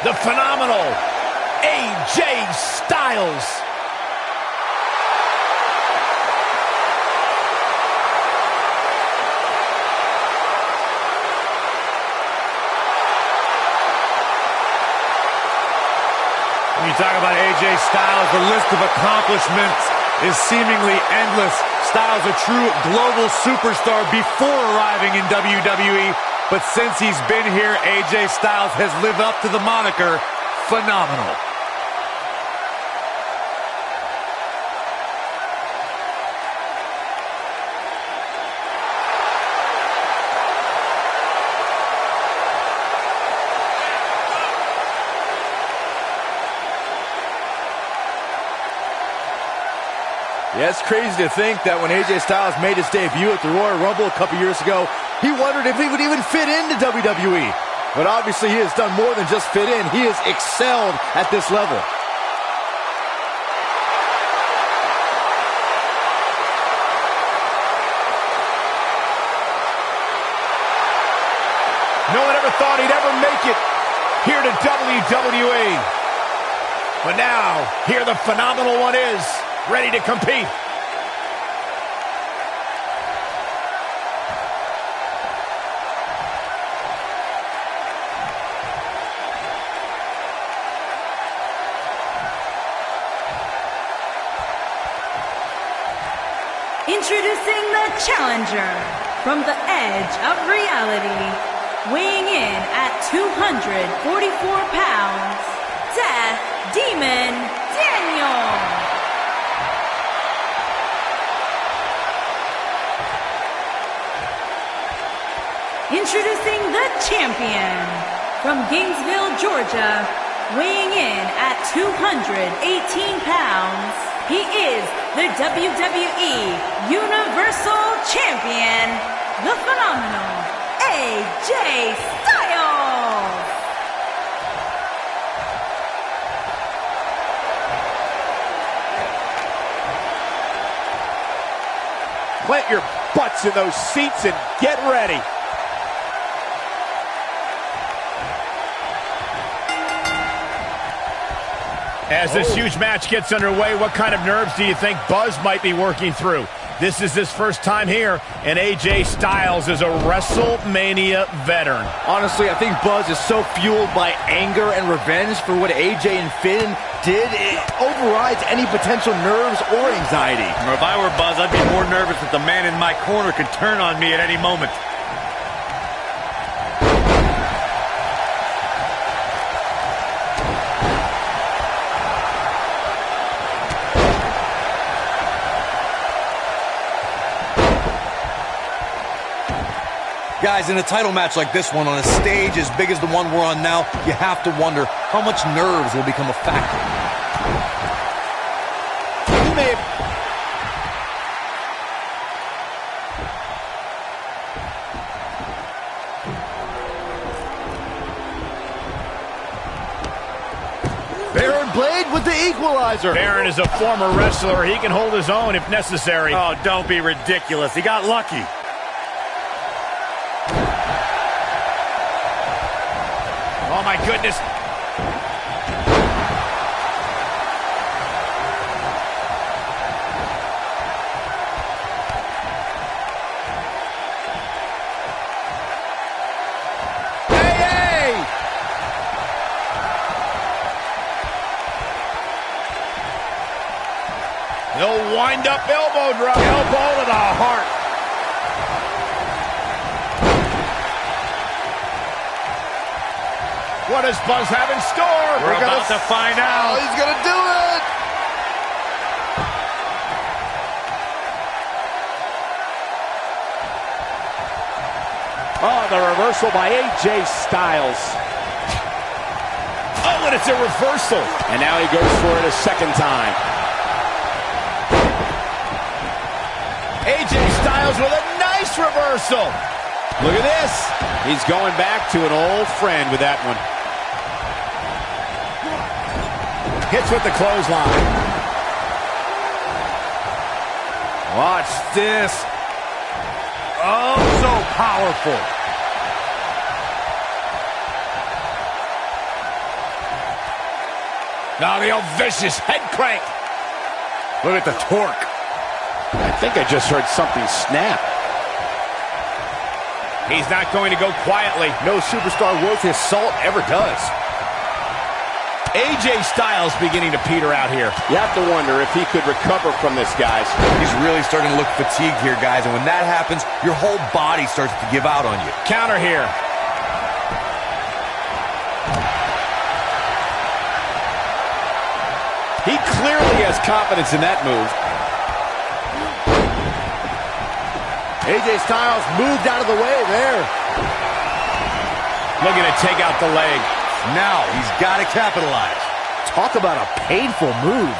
the phenomenal AJ Styles. When you talk about AJ Styles, the list of accomplishments is seemingly endless. Styles a true global superstar before arriving in WWE, but since he's been here, AJ Styles has lived up to the moniker phenomenal. Yeah, it's crazy to think that when AJ Styles made his debut at the Royal Rumble a couple years ago, he wondered if he would even fit into WWE. But obviously he has done more than just fit in. He has excelled at this level. No one ever thought he'd ever make it here to WWE. But now, here the phenomenal one is, ready to compete. Introducing the challenger from the edge of reality, weighing in at 244 pounds, Death Demon Daniel. Introducing the champion from Gainesville, Georgia, weighing in at 218 pounds, he is the WWE Universal Champion, the phenomenal AJ Styles. Plant your butts in those seats and get ready. As this huge match gets underway, what kind of nerves do you think Buzz might be working through? This is his first time here, and AJ Styles is a WrestleMania veteran. Honestly, I think Buzz is so fueled by anger and revenge for what AJ and Finn did. It overrides any potential nerves or anxiety. If I were Buzz, I'd be more nervous that the man in my corner could turn on me at any moment. Guys, in a title match like this one, on a stage as big as the one we're on now, you have to wonder how much nerves will become a factor. You may have... Baron Blade with the equalizer. Baron is a former wrestler. He can hold his own if necessary. Oh, don't be ridiculous. He got lucky. Oh, my goodness. Hey! He'll wind up elbow drop. Elbow to the heart. What does Buzz have in store? We're about to find out. Oh, he's going to do it. Oh, the reversal by AJ Styles. Oh, and it's a reversal. And now he goes for it a second time. AJ Styles with a nice reversal. Look at this. He's going back to an old friend with that one. Hits with the clothesline. Watch this. Oh, so powerful. Now the old vicious head crank. Look at the torque. I think I just heard something snap. He's not going to go quietly. No superstar worth his salt ever does. AJ Styles beginning to peter out here. You have to wonder if he could recover from this, guys. He's really starting to look fatigued here, guys, and when that happens, your whole body starts to give out on you. Counter here. He clearly has confidence in that move. AJ Styles moved out of the way there. Looking to take out the leg. Now he's got to capitalize. Talk about a painful move.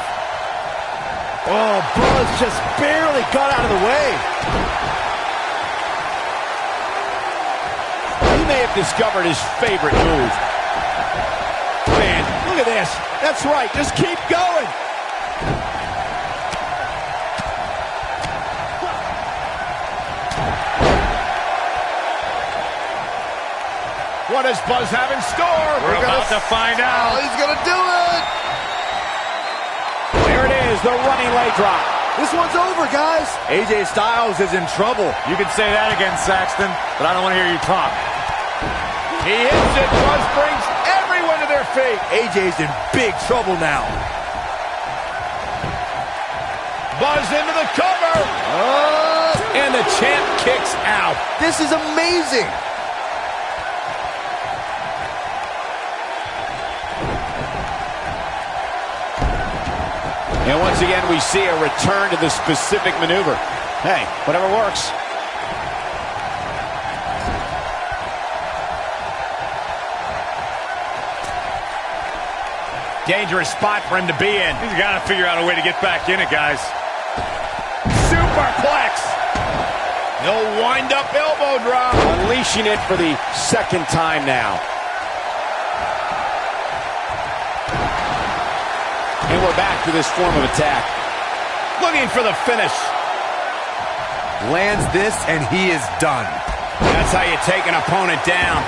Oh, Buzz just barely got out of the way. He may have discovered his favorite move. Man, look at this. That's right. Just keep going. What does Buzz have in store? We're about to find out. He's going to do it. There it is, the running leg drop. This one's over, guys. AJ Styles is in trouble. You can say that again, Saxton, but I don't want to hear you talk. He hits it. Buzz brings everyone to their feet. AJ's in big trouble now. Buzz into the cover. And the champ kicks out. This is amazing. And once again, we see a return to the specific maneuver. Hey, whatever works. Dangerous spot for him to be in. He's got to figure out a way to get back in it, guys. Superplex. No wind-up elbow drop. Unleashing it for the second time now. And we're back to this form of attack. Looking for the finish. Lands this, and he is done. That's how you take an opponent down.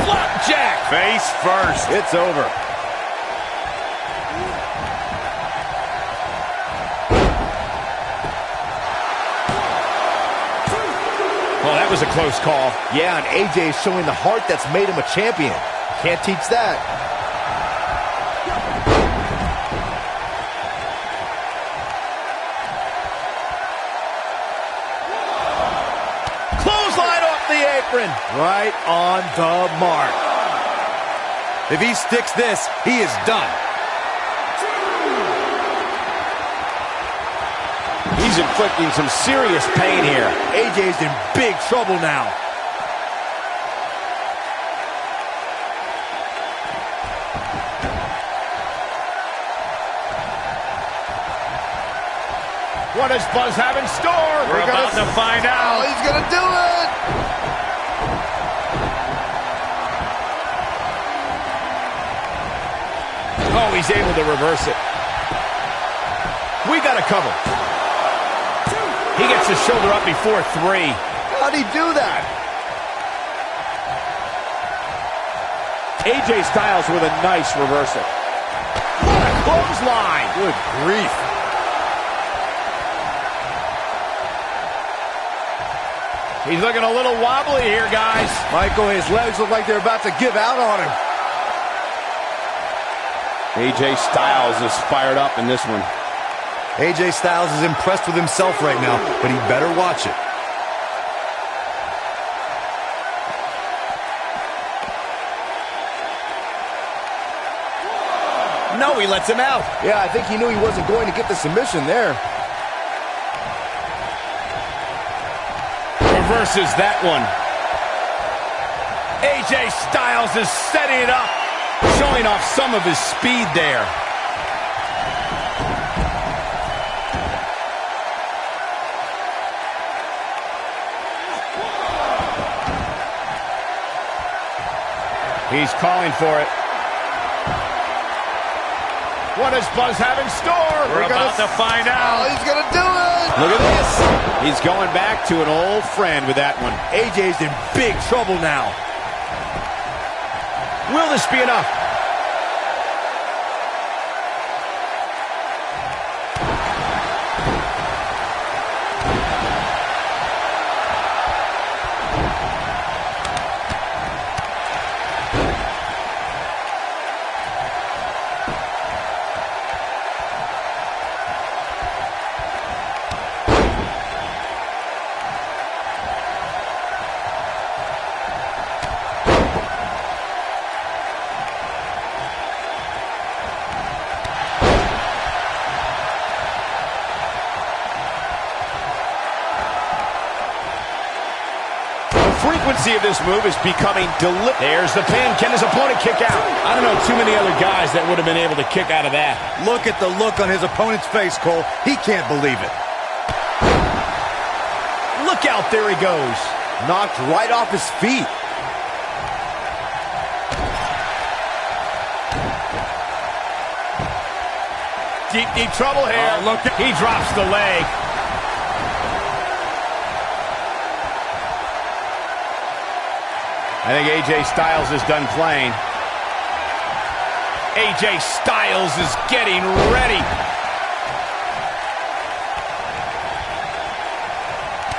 Flapjack. Face first. It's over. Well, that was a close call. Yeah, and AJ is showing the heart that's made him a champion. Can't teach that. Clothesline off the apron. Right on the mark. If he sticks this, he is done. He's inflicting some serious pain here. AJ's in big trouble now. What does Buzz have in store? We're about to find out. He's going to do it. Oh, he's able to reverse it. We got a cover. He gets his shoulder up before 3. How'd he do that? AJ Styles with a nice reversal. What a clothesline. Good grief. He's looking a little wobbly here, guys. Michael, his legs look like they're about to give out on him. AJ Styles is fired up in this one. AJ Styles is impressed with himself right now, but he better watch it. No, he lets him out. Yeah, I think he knew he wasn't going to get the submission there. Reverses that one. AJ Styles is setting it up, showing off some of his speed there. He's calling for it. What does Buzz have in store? We're about to find out. He's going to do it. Look at this. He's going back to an old friend with that one. AJ's in big trouble now. Will this be enough? The frequency of this move is becoming deliberate. There's the pin. Can his opponent kick out? I don't know too many other guys that would have been able to kick out of that. Look at the look on his opponent's face, Cole. He can't believe it. Look out, there he goes. Knocked right off his feet. Deep trouble here. Look, he drops the leg. I think AJ Styles is done playing. AJ Styles is getting ready.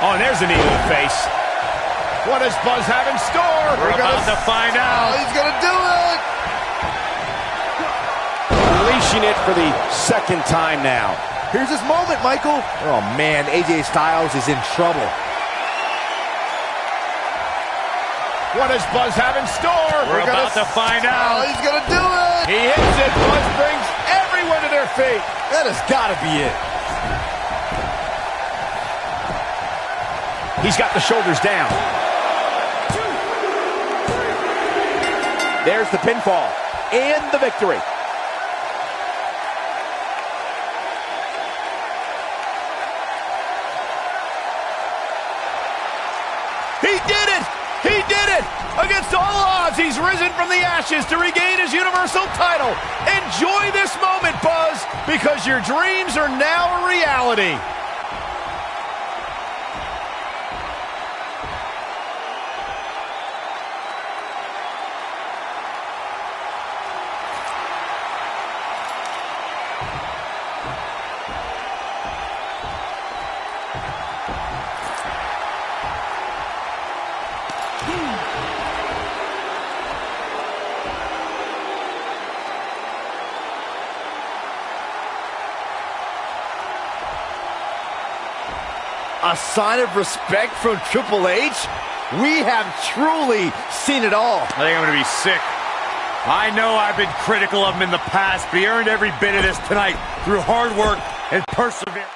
Oh, and there's a knee to the face. What does Buzz have in store? We're about to find out. He's going to do it. Unleashing it for the second time now. Here's his moment, Michael. Oh, man, AJ Styles is in trouble. What does Buzz have in store? We're about to find out. He's going to do it. He hits it. Buzz brings everyone to their feet. That has got to be it. He's got the shoulders down. There's the pinfall and the victory. He did it! He did it! Against all odds, he's risen from the ashes to regain his Universal title. Enjoy this moment, Buzz, because your dreams are now a reality. A sign of respect from Triple H? We have truly seen it all. I think I'm going to be sick. I know I've been critical of him in the past, but he earned every bit of this tonight through hard work and perseverance.